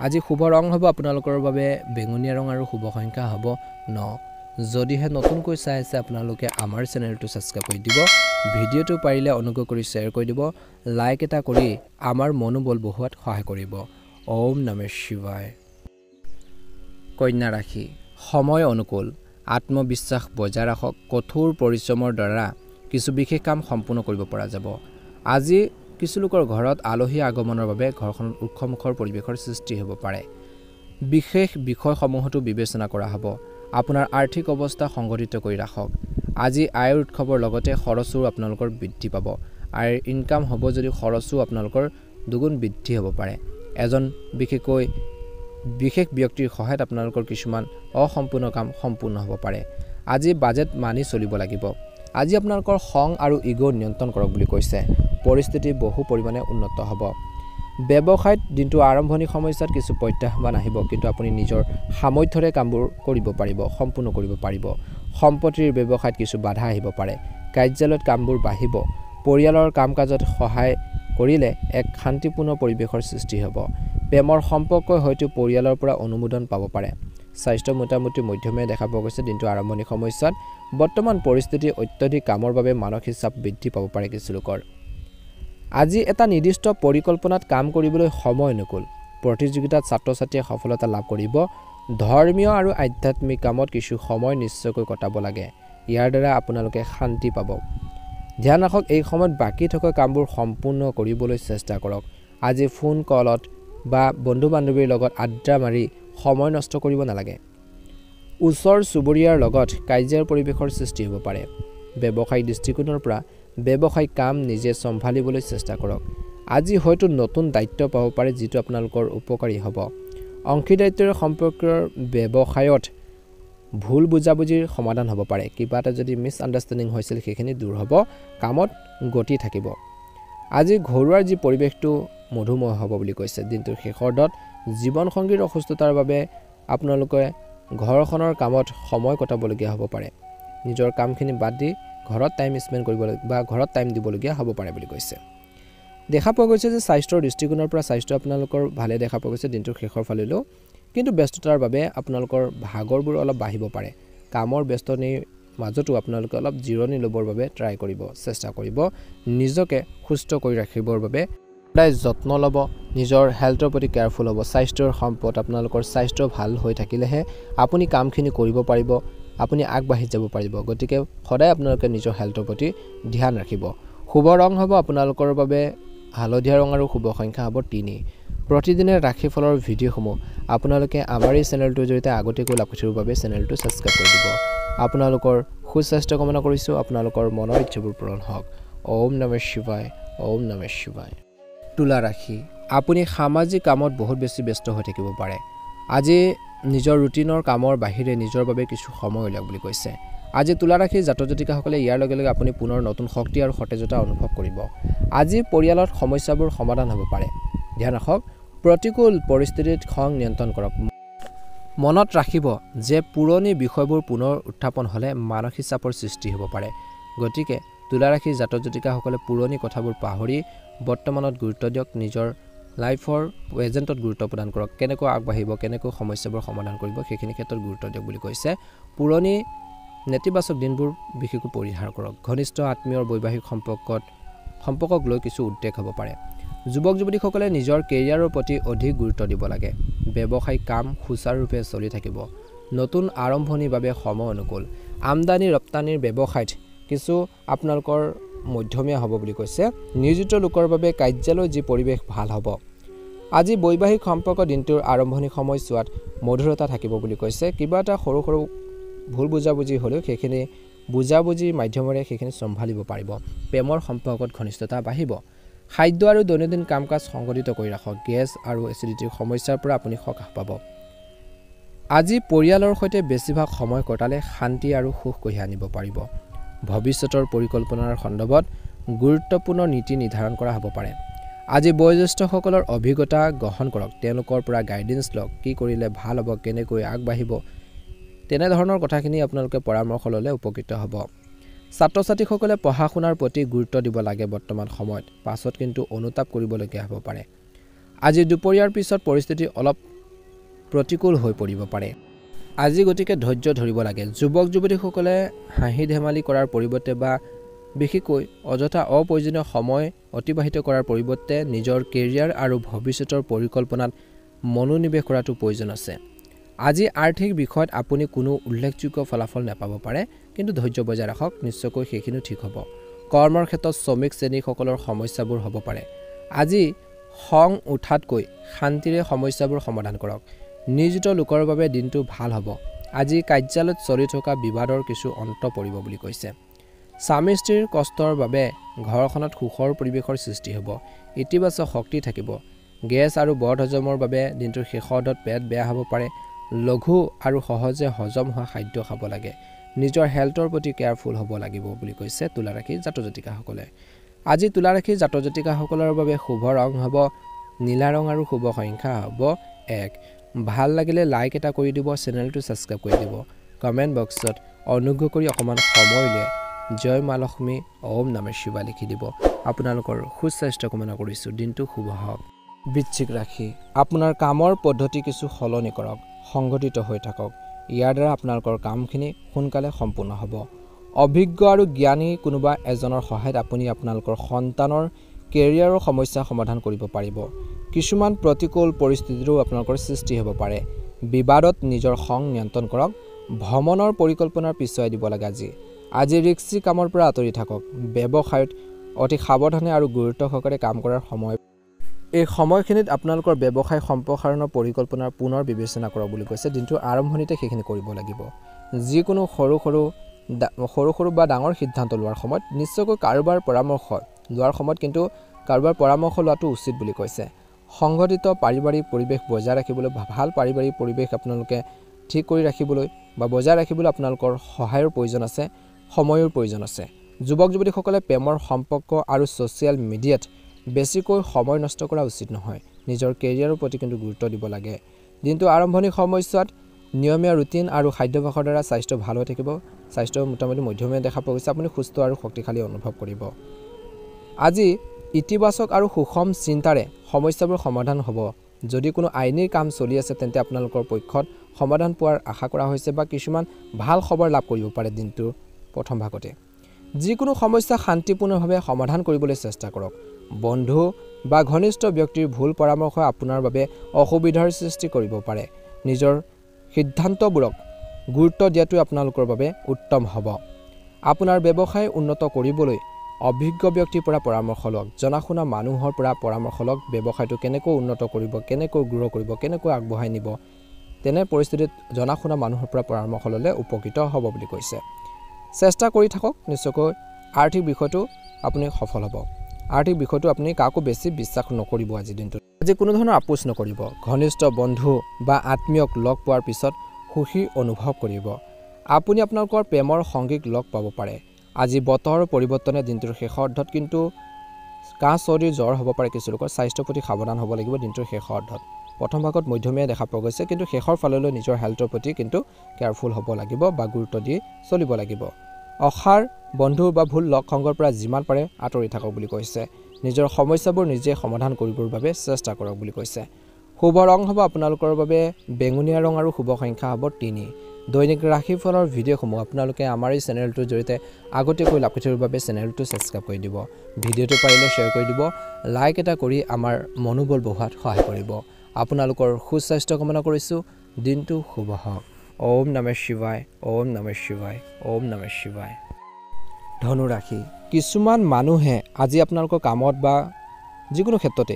আজি শুভ ৰং হ'ব আপোনালোকৰ বাবে বেঙুনীয়া ৰং আৰু শুভ সংখ্যা হ'ব 9 যদিহে নতুনকৈ চাই আছে আপোনালোকে আমাৰ চেনেলটো সাবস্ক্ৰাইব কৰি দিব ভিডিঅ'টো পাৰিলে অনুগ্ৰহ কৰি শ্বেয়াৰ কৰি দিব লাইক এটা কৰি আমাৰ মনোবল বঢ়োৱাত সহায় কৰিব ওম নমঃ শিৱায় কন্যা ৰাশি সময় অনুকূল আত্মবিশ্বাস বজাই ৰাখক কঠোৰ পৰিশ্ৰমৰ দ্বাৰা কিছু বিশেষ কাম সম্পূৰ্ণ কৰিব পৰা যাব আজি কিছু লোকৰ ঘৰত আলহী আগমনৰ বাবে ঘৰখনত উৎসৱমুখৰ পৰিৱেশৰ সৃষ্টি হ'ব পাৰে বিশেষ বিষয়সমূহতো বিবেচনা কৰা হ'ব আপোনাৰ আৰ্থিক অৱস্থা সংগঠিত কৰি ৰাখক আজি আয়ৰ উৎসৱৰ লগতে খৰচো আপোনালোকৰ বৃদ্ধি পাব আয়ৰ ইনকাম হ'ব যদি খৰচো আপোনালোকৰ দুগুণ বৃদ্ধি হ'ব পাৰে এজন বিশেষ ব্যক্তিৰ সহায়ত আপোনালোকৰ কিছুমান অসম্পূৰ্ণ কাম সম্পূৰ্ণ হ'ব পাৰে আজি বাজেট মানি চলিব লাগিব আজি আপোনালোকৰ খং আৰু ইগো নিয়ন্ত্ৰণ কৰক বুলি কৈছে পৰিস্থিতি বহু পৰিমাণে উন্নত হ'ব ব্যৱসায়ত দিনটো আৰম্ভণি সময়ত কিছু প্ৰত্যাহ্বান আহিব কিন্তু আপুনি নিজৰ সামৰ্থ্যৰে কামবোৰ কৰিব পাৰিব সম্পূৰ্ণ কৰিব পাৰিব সম্পত্তিৰ ব্যৱসায়ত কিছু বাধা আহিব পাৰে কাৰ্যালয়ত কামবোৰ বাঢ়িব পৰিয়ালৰ কাম-কাজত সহায় কৰিলে এক শান্তিপূৰ্ণ পৰিৱেশৰ সৃষ্টি হ'ব প্ৰেমৰ সম্পৰ্কই হয়তো পৰিয়ালৰ পৰা অনুমোদন পাব পাৰে স্বাস্থ্য মোটামুটি মধ্যমে দেখা পোৱা গৈছে দিনটো আৰম্ভণি সময়ত বৰ্তমান পৰিস্থিতি অত্যধিক কামৰ বাবে মানসিক চাপ বৃদ্ধি পাব পাৰে কিছু লোকৰ আজি এটা নিৰ্দিষ্ট পৰিকল্পনাত কাম কৰিবলৈ সময় অনুকূল প্ৰতিযোগিতাত ছাত্ৰ-ছাত্ৰীয়ে সফলতা লাভ কৰিব ধৰ্মীয় আৰু আধ্যাত্মিক কামত কিছু সময় নিশ্চয়কৈ কটাব লাগে ইয়াৰ দ্বাৰা আপোনালোকে শান্তি পাব ধ্যান ৰাখক এই সময়ত বাকি থকা কামবোৰ সম্পূৰ্ণ কৰিবলৈ চেষ্টা কৰক আজি ফোন কলত বা বন্ধু বান্ধৱীৰ লগত আড্ডা মাৰি সময় নষ্ট কৰিব নালাগে ওচৰ চুবুৰীয়াৰ লগত কাজিয়াৰ পৰিৱেশৰ সৃষ্টি হ'ব পাৰে ব্যৱসায়িক দৃষ্টিকোণৰ পৰা ব্যৱসায়িক কাম নিজে সম্ভালিবলৈ চেষ্টা কৰক আজি হয়তো নতুন দায়িত্ব পাব পাৰে যেটো আপোনালোকৰ উপকাৰী হ'ব অংশীদাৰিত্বৰ সম্পৰ্কৰ ব্যৱসায়ত ভুল বুজাবুজিৰ সমাধান হ'ব পাৰে কিবা এটা যদি মিছ আণ্ডাৰষ্টেণ্ডিং হৈছিল সেইখিনি দূৰ হ'ব কামত গতি থাকিব আজি ঘৰুৱাৰ যি পৰিৱেশটো মধুময় হ'ব বুলি কৈছে দিনটোৰ শেষৰদত জীৱন সংগীৰ অসুস্থতাৰ বাবে আপোনালোকে ঘৰখনৰ কামত সময় কটাবলগীয়া হ'ব পাৰে নিজৰ কামখিনি বাদ দি ঘৰত টাইম স্পেন্ড কৰিব বা ঘৰত টাইম দিবলগীয়া হ'ব পাৰে বুলি কৈছে দেখা পোৱা গৈছে যে স্বাস্থ্যৰ দৃষ্টিকোণৰ পৰা স্বাস্থ্য আপোনালোকৰ ভালে দেখা পোৱা গৈছে দিনটোৰ শেষৰ ফালেও কিন্তু ব্যস্ততাৰ বাবে আপোনালোকৰ ভাগৰবোৰ অলপ বাঢ়িব পাৰে কামৰ ব্যস্ততাৰ মাজতো আপোনালোকে অলপ জিৰণি ল'বৰ বাবে ট্ৰাই কৰিব চেষ্টা কৰিব নিজকে সুস্থ কৰি ৰাখিবৰ বাবে সদায় যত্ন ল'ব নিজৰ হেলথৰ প্ৰতি কেয়াৰফুল হ'ব স্বাস্থ্যৰ সম্পদ আপোনালোকৰ স্বাস্থ্য ভাল হৈ থাকিলেহে আপুনি কামখিনি কৰিব পাৰিব আপুনি আগবাঢ়ি যাব পাৰিব গতিকে সদায় আপোনালোকে নিজৰ হেলথৰ প্ৰতি ধ্যান ৰাখিব শুভ ৰং হ'ব আপোনালোকৰ বাবে হালধীয়া ৰং আৰু শুভ সংখ্যা হ'ব 3 প্ৰতিদিনে ৰাশিফলৰ ভিডিঅ'সমূহ আপোনালোকে আমাৰ এই চেনেলটোৰ জৰিয়তে আগতীয়াকৈ লাভ কৰিবৰ বাবে চেনেলটো সাবস্ক্ৰাইব কৰি দিব আপোনালোকৰ সুস্বাস্থ্য কামনা কৰিছো আপোনালোকৰ মনৰ ইচ্ছাবোৰ পূৰণ হওক ওম নমঃ শিৱায় ওম নমঃ শিৱায় তুলা ৰাশি আপুনি সামাজিক কামত বহুত বেছি ব্যস্ত হৈ থাকিব পাৰে আজি নিজৰ ৰুটিনৰ কামৰ বাহিৰে নিজৰ বাবে কিছু সময় উলিয়াওক বুলি কৈছে আজি তুলা ৰাশিৰ জাতক জাতিকাসকলে ইয়াৰ লগে লগে আপুনি পুনৰ নতুন শক্তি আৰু সতেজতা অনুভৱ কৰিব আজি পৰিয়ালত সমস্যাবোৰ সমাধান হ'ব পাৰে ধ্যান ৰাখক প্ৰতিকূল পৰিস্থিতিত খং নিয়ন্ত্ৰণ কৰক মনত ৰাখিব যে পুৰণি বিষয়বোৰ পুনৰ উত্থাপন হ'লে মানসিক চাপৰ সৃষ্টি হ'ব পাৰে গতিকে তুলা ৰাশিৰ জাতক জাতিকাসকলে পুৰণি কথাবোৰ পাহৰি বৰ্তমানত গুৰুত্ব দিয়ক নিজৰ লাইফৰ প্ৰেজেন্টত গুৰুত্ব প্ৰদান কৰক কেনেকৈ আগবাঢ়িব কেনেকৈ সমস্যাবোৰ সমাধান কৰিব সেইখিনি ক্ষেত্ৰত গুৰুত্ব দিয়ক বুলি কৈছে পুৰণি নেতিবাচক দিনবোৰ বিশেষকৈ পৰিহাৰ কৰক ঘনিষ্ঠ আত্মীয়ৰ বৈবাহিক সম্পৰ্কক লৈ কিছু উদ্বেগ হ'ব পাৰে যুৱক যুৱতীসকলে নিজৰ কেৰিয়াৰৰ প্ৰতি অধিক গুৰুত্ব দিব লাগে ব্যৱসায়িক কাম সুচাৰুৰূপে চলি থাকিব নতুন আৰম্ভণিৰ বাবে সময় অনুকূল আমদানি ৰপ্তানিৰ ব্যৱসায়ত কিছু আপোনালোকৰ মধ্যমীয়া হ'ব বুলি কৈছে নিয়োজিত লোকৰ বাবে কাৰ্যালয় যি পৰিৱেশ ভাল হ'ব আজি বৈবাহিক সম্পৰ্ক দিনটোৰ আৰম্ভণি সময়ছোৱাত মধুৰতা থাকিব বুলি কৈছে কিবা এটা সৰু সৰু ভুল বুজাবুজি হ'লেও সেইখিনি বুজাবুজিৰ মাধ্যমেৰে সেইখিনি সম্ভালিব পাৰিব প্ৰেমৰ সম্পৰ্কত ঘনিষ্ঠতা বাঢ়িব খাদ্য আৰু দৈনন্দিন কাম-কাজ সংগঠিত কৰি ৰাখক গেছ আৰু এচিডিটিৰ সমস্যাৰ পৰা আপুনি সকাহ পাব আজি পৰিয়ালৰ সৈতে বেছিভাগ সময় কটালে শান্তি আৰু সুখ কঢ়িয়াই আনিব পাৰিব ভৱিষ্যতৰ পৰিকল্পনাৰ সন্দৰ্ভত গুৰুত্বপূৰ্ণ নীতি নিৰ্ধাৰণ কৰা হ'ব পাৰে আজি বয়োজ্যেষ্ঠসকলৰ অভিজ্ঞতা গ্ৰহণ কৰক তেওঁলোকৰ পৰা গাইডেন্স লওক কি কৰিলে ভাল হ'ব কেনেকৈ আগবাঢ়িব তেনে ধৰণৰ কথাখিনি আপোনালোকে পৰামৰ্শ ল'লে উপকৃত হ'ব ছাত্ৰ-ছাত্ৰীসকলে পঢ়া শুনাৰ প্ৰতি গুৰুত্ব দিব লাগে বৰ্তমান সময়ত পাছত কিন্তু অনুতাপ কৰিবলগীয়া হ'ব পাৰে আজি দুপৰীয়াৰ পিছত পৰিস্থিতি অলপ প্ৰতিকূল হৈ পৰিব পাৰে আজি গতিকে ধৈৰ্য ধৰিব লাগে যুৱক যুৱতীসকলে হাঁহি ধেমালি কৰাৰ পৰিৱৰ্তে বা বিশেষকৈ অযথা অপ্ৰয়োজনীয় সময় অতিবাহিত কৰাৰ পৰিৱৰ্তে নিজৰ কেৰিয়াৰ আৰু ভৱিষ্যতৰ পৰিকল্পনাত মনোনিৱেশ কৰাটো প্ৰয়োজন আছে আজি আৰ্থিক বিষয়ত আপুনি কোনো উল্লেখযোগ্য ফলাফল নাপাব পাৰে কিন্তু ধৈৰ্য বজাই ৰাখক নিশ্চয়কৈ সেইখিনি ঠিক হ'ব কৰ্মৰ ক্ষেত্ৰত শ্ৰমিক শ্ৰেণীসকলৰ সমস্যাবোৰ হ'ব পাৰে আজি খং উঠাতকৈ শান্তিৰে সমস্যাবোৰ সমাধান কৰক নিয়োজিত লোকৰ বাবে দিনটো ভাল হ'ব আজি কাৰ্যালয়ত চলি থকা বিবাদৰ কিছু অন্ত পৰিব বুলি কৈছে স্বামী স্ত্ৰীৰ কষ্টৰ বাবে ঘৰখনত সুখৰ পৰিৱেশৰ সৃষ্টি হ'ব ইতিবাচক শক্তি থাকিব গেছ আৰু বদহজমৰ বাবে দিনটোৰ শেষৰদত পেট বেয়া হ'ব পাৰে লঘু আৰু সহজে হজম হোৱা খাদ্য খাব লাগে নিজৰ হেলথৰ প্ৰতি কেয়াৰফুল হ'ব লাগিব বুলি কৈছে তুলা ৰাশিৰ জাতক জাতিকাসকলে আজি তুলা ৰাশিৰ জাতক জাতিকাসকলৰ বাবে শুভ ৰং হ'ব নীলা ৰং আৰু শুভ সংখ্যা হ'ব 1 ভাল লাগিলে লাইক এটা কৰি দিব চেনেলটো সাবস্ক্ৰাইব কৰি দিব কমেন্ট বক্সত অনুগ্ৰহ কৰি অকমান সময় লৈ জয় মা লক্ষ্মী ওম নমঃ শিৱায় লিখি দিব আপোনালোকৰ সুস্বাস্থ্য কামনা কৰিছো দিনটো শুভ হওক বৃশ্চিক ৰাশি আপোনাৰ কামৰ পদ্ধতি কিছু সলনি কৰক সংগঠিত হৈ থাকক ইয়াৰ দ্বাৰা আপোনালোকৰ কামখিনি সোনকালে সম্পূৰ্ণ হ'ব অভিজ্ঞ আৰু জ্ঞানী কোনোবা এজনৰ সহায়ত আপুনি আপোনালোকৰ সন্তানৰ কেৰিয়াৰৰ সমস্যা সমাধান কৰিব পাৰিব কিছুমান প্ৰতিকূল পৰিস্থিতিৰো আপোনালোকৰ সৃষ্টি হ'ব পাৰে বিবাদত নিজৰ খং নিয়ন্ত্ৰণ কৰক ভ্ৰমণৰ পৰিকল্পনাৰ পিছুৱাই দিব লাগে আজি আজি ৰিস্কি কামৰ পৰা আঁতৰি থাকক ব্যৱসায়ত অতি সাৱধানে আৰু গুৰুত্ব সহকাৰে কাম কৰাৰ সময় এই সময়খিনিত আপোনালোকৰ ব্যৱসায় সম্প্ৰসাৰণৰ পৰিকল্পনাৰ পুনৰ বিবেচনা কৰক বুলি কৈছে দিনটো আৰম্ভণিতে সেইখিনি কৰিব লাগিব যিকোনো সৰু বা ডাঙৰ সিদ্ধান্ত লোৱাৰ সময়ত নিশ্চয়কৈ কাৰোবাৰ পৰামৰ্শ লোৱাৰ সময়ত কিন্তু কাৰোবাৰ পৰামৰ্শ লোৱাটো উচিত বুলি কৈছে সংগঠিত পাৰিবাৰিক পৰিৱেশ বজাই ৰাখিবলৈ ভাল পাৰিবাৰিক পৰিৱেশ আপোনালোকে ঠিক কৰি ৰাখিবলৈ বা বজাই ৰাখিবলৈ আপোনালোকৰ সহায়ৰ প্ৰয়োজন আছে সময়ৰ প্ৰয়োজন আছে যুৱক যুৱতীসকলে প্ৰেমৰ সম্পৰ্ক আৰু ছ'চিয়েল মিডিয়াত বেছিকৈ সময় নষ্ট কৰা উচিত নহয় নিজৰ কেৰিয়াৰৰ প্ৰতি কিন্তু গুৰুত্ব দিব লাগে দিনটো আৰম্ভণি সময়ছোৱাত নিয়মীয়া ৰুটিন আৰু খাদ্যাভ্যাসৰ দ্বাৰা স্বাস্থ্য ভাল হৈ থাকিব স্বাস্থ্য মোটামুটি মধ্যমীয়া দেখা পোৱা গৈছে আপুনি সুস্থ আৰু শক্তিশালী অনুভৱ কৰিব আজি ইতিবাচক আৰু সুষম চিন্তাৰে সমস্যাবোৰ সমাধান হ'ব যদি কোনো আইনী কাম চলি আছে তেন্তে আপোনালোকৰ পক্ষত সমাধান পোৱাৰ আশা কৰা হৈছে বা কিছুমান ভাল খবৰ লাভ কৰিব পাৰে দিনটোৰ প্ৰথম ভাগতে যিকোনো সমস্যা শান্তিপূৰ্ণভাৱে সমাধান কৰিবলৈ চেষ্টা কৰক বন্ধু বা ঘনিষ্ঠ ব্যক্তিৰ ভুল পৰামৰ্শ আপোনাৰ বাবে অসুবিধাৰ সৃষ্টি কৰিব পাৰে নিজৰ সিদ্ধান্তবোৰক গুৰুত্ব দিয়াটো আপোনালোকৰ বাবে উত্তম হ'ব আপোনাৰ ব্যৱসায় উন্নত কৰিবলৈ অভিজ্ঞ ব্যক্তিৰ পৰা পৰামৰ্শ লওক জনাশুনা মানুহৰ পৰা পৰামৰ্শ লওক ব্যৱসায়টো কেনেকৈ উন্নত কৰিব কেনেকৈ গ্ৰ' কৰিব কেনেকৈ আগবঢ়াই নিব তেনে পৰিস্থিতিত জনাশুনা মানুহৰ পৰা পৰামৰ্শ ল'লে উপকৃত হ'ব বুলি কৈছে চেষ্টা কৰি থাকক নিশ্চয়কৈ আৰ্থিক বিষয়টো আপুনি সফল হ'ব আৰ্থিক বিষয়টো আপুনি কাকো বেছি বিশ্বাস নকৰিব আজি দিনটোত আজি কোনো ধৰণৰ আপোচ নকৰিব ঘনিষ্ঠ বন্ধু বা আত্মীয়ক লগ পোৱাৰ পিছত সুখী অনুভৱ কৰিব আপুনি আপোনালোকৰ প্ৰেমৰ সংগীক লগ পাব পাৰে আজি বতৰৰ পৰিৱৰ্তনে দিনটোৰ শেষৰ অৰ্ধত কিন্তু কাহ চৰ্দি জ্বৰ হ'ব পাৰে কিছু লোকৰ স্বাস্থ্যৰ প্ৰতি সাৱধান হ'ব লাগিব দিনটোৰ শেষৰ অৰ্ধত প্ৰথম ভাগত মধ্যমীয়া দেখা পোৱা গৈছে কিন্তু শেষৰ ফাললৈ নিজৰ হেল্থৰ প্ৰতি কিন্তু কেয়াৰফুল হ'ব লাগিব বা গুৰুত্ব দি চলিব লাগিব অসাৰ বন্ধু বা ভুল লগ সংগৰ পৰা যিমান পাৰে আঁতৰি থাকক বুলি কৈছে নিজৰ সমস্যাবোৰ নিজে সমাধান কৰিবৰ বাবে চেষ্টা কৰক বুলি কৈছে শুভ ৰং হ'ব আপোনালোকৰ বাবে বেঙুনীয়া ৰং আৰু শুভ সংখ্যা হ'ব 3 দৈনিক ৰাশিফলৰ ভিডিঅ'সমূহ আপোনালোকে আমাৰ এই চেনেলটোৰ জৰিয়তে আগতীয়াকৈ লাভ কৰিবৰ বাবে চেনেলটো ছাবস্ক্ৰাইব কৰি দিব ভিডিঅ'টো পাৰিলে শ্বেয়াৰ কৰি দিব লাইক এটা কৰি আমাৰ মনোবল বঢ়োৱাত সহায় কৰিব আপোনালোকৰ সুস্বাস্থ্য কামনা কৰিছোঁ দিনটো শুভ হওক ওম নমঃ শিৱায় ওম নমঃ শিৱায় ওম নমঃ শিৱায় ধনু ৰাশি কিছুমান মানুহে আজি আপোনালোকৰ কামত বা যিকোনো ক্ষেত্ৰতে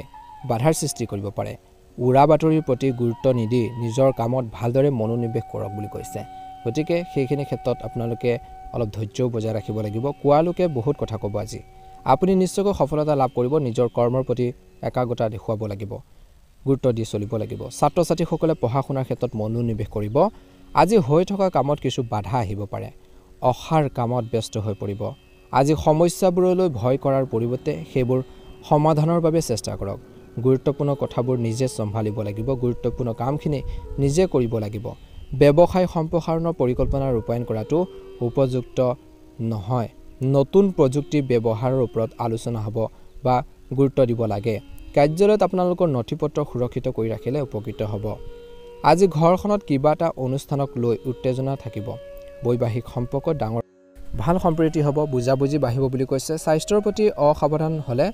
বাধাৰ সৃষ্টি কৰিব পাৰে উৰা বাতৰিৰ প্ৰতি গুৰুত্ব নিদি নিজৰ কামত ভালদৰে মনোনিৱেশ কৰক বুলি কৈছে গতিকে সেইখিনি ক্ষেত্ৰত আপোনালোকে অলপ ধৈৰ্য বজাই ৰাখিব লাগিব কোৱালোকে বহুত কথা ক'ব আজি আপুনি নিশ্চয়কৈ সফলতা লাভ কৰিব নিজৰ কৰ্মৰ প্ৰতি একাগ্ৰতা দেখুৱাব লাগিব গুৰুত্ব দি চলিব লাগিব ছাত্ৰ ছাত্ৰীসকলে পঢ়া শুনাৰ ক্ষেত্ৰত মনোনিৱেশ কৰিব আজি হৈ থকা কামত কিছু বাধা আহিব পাৰে অসাৰ কামত ব্যস্ত হৈ পৰিব আজি সমস্যাবোৰলৈ ভয় কৰাৰ পৰিৱৰ্তে সেইবোৰ সমাধানৰ বাবে চেষ্টা কৰক গুৰুত্বপূৰ্ণ কথাবোৰ নিজে চম্ভালিব লাগিব গুৰুত্বপূৰ্ণ কামখিনি নিজে কৰিব লাগিব ব্যৱসায় সম্প্ৰসাৰণৰ পৰিকল্পনা ৰূপায়ণ কৰাটো উপযুক্ত নহয় নতুন প্ৰযুক্তি ব্যৱহাৰৰ ওপৰত আলোচনা হ'ব বা গুৰুত্ব দিব লাগে কাৰ্যালয়ত আপোনালোকৰ নথিপত্ৰ সুৰক্ষিত কৰি ৰাখিলে উপকৃত হ'ব আজি ঘৰখনত কিবা এটা অনুষ্ঠানক লৈ উত্তেজনা থাকিব বৈবাহিক সম্পৰ্ক ডাঙৰ ভাল সম্প্ৰীতি হ'ব বুজাবুজি বাঢ়িব বুলি কৈছে স্বাস্থ্যৰ প্ৰতি অসাৱধান হ'লে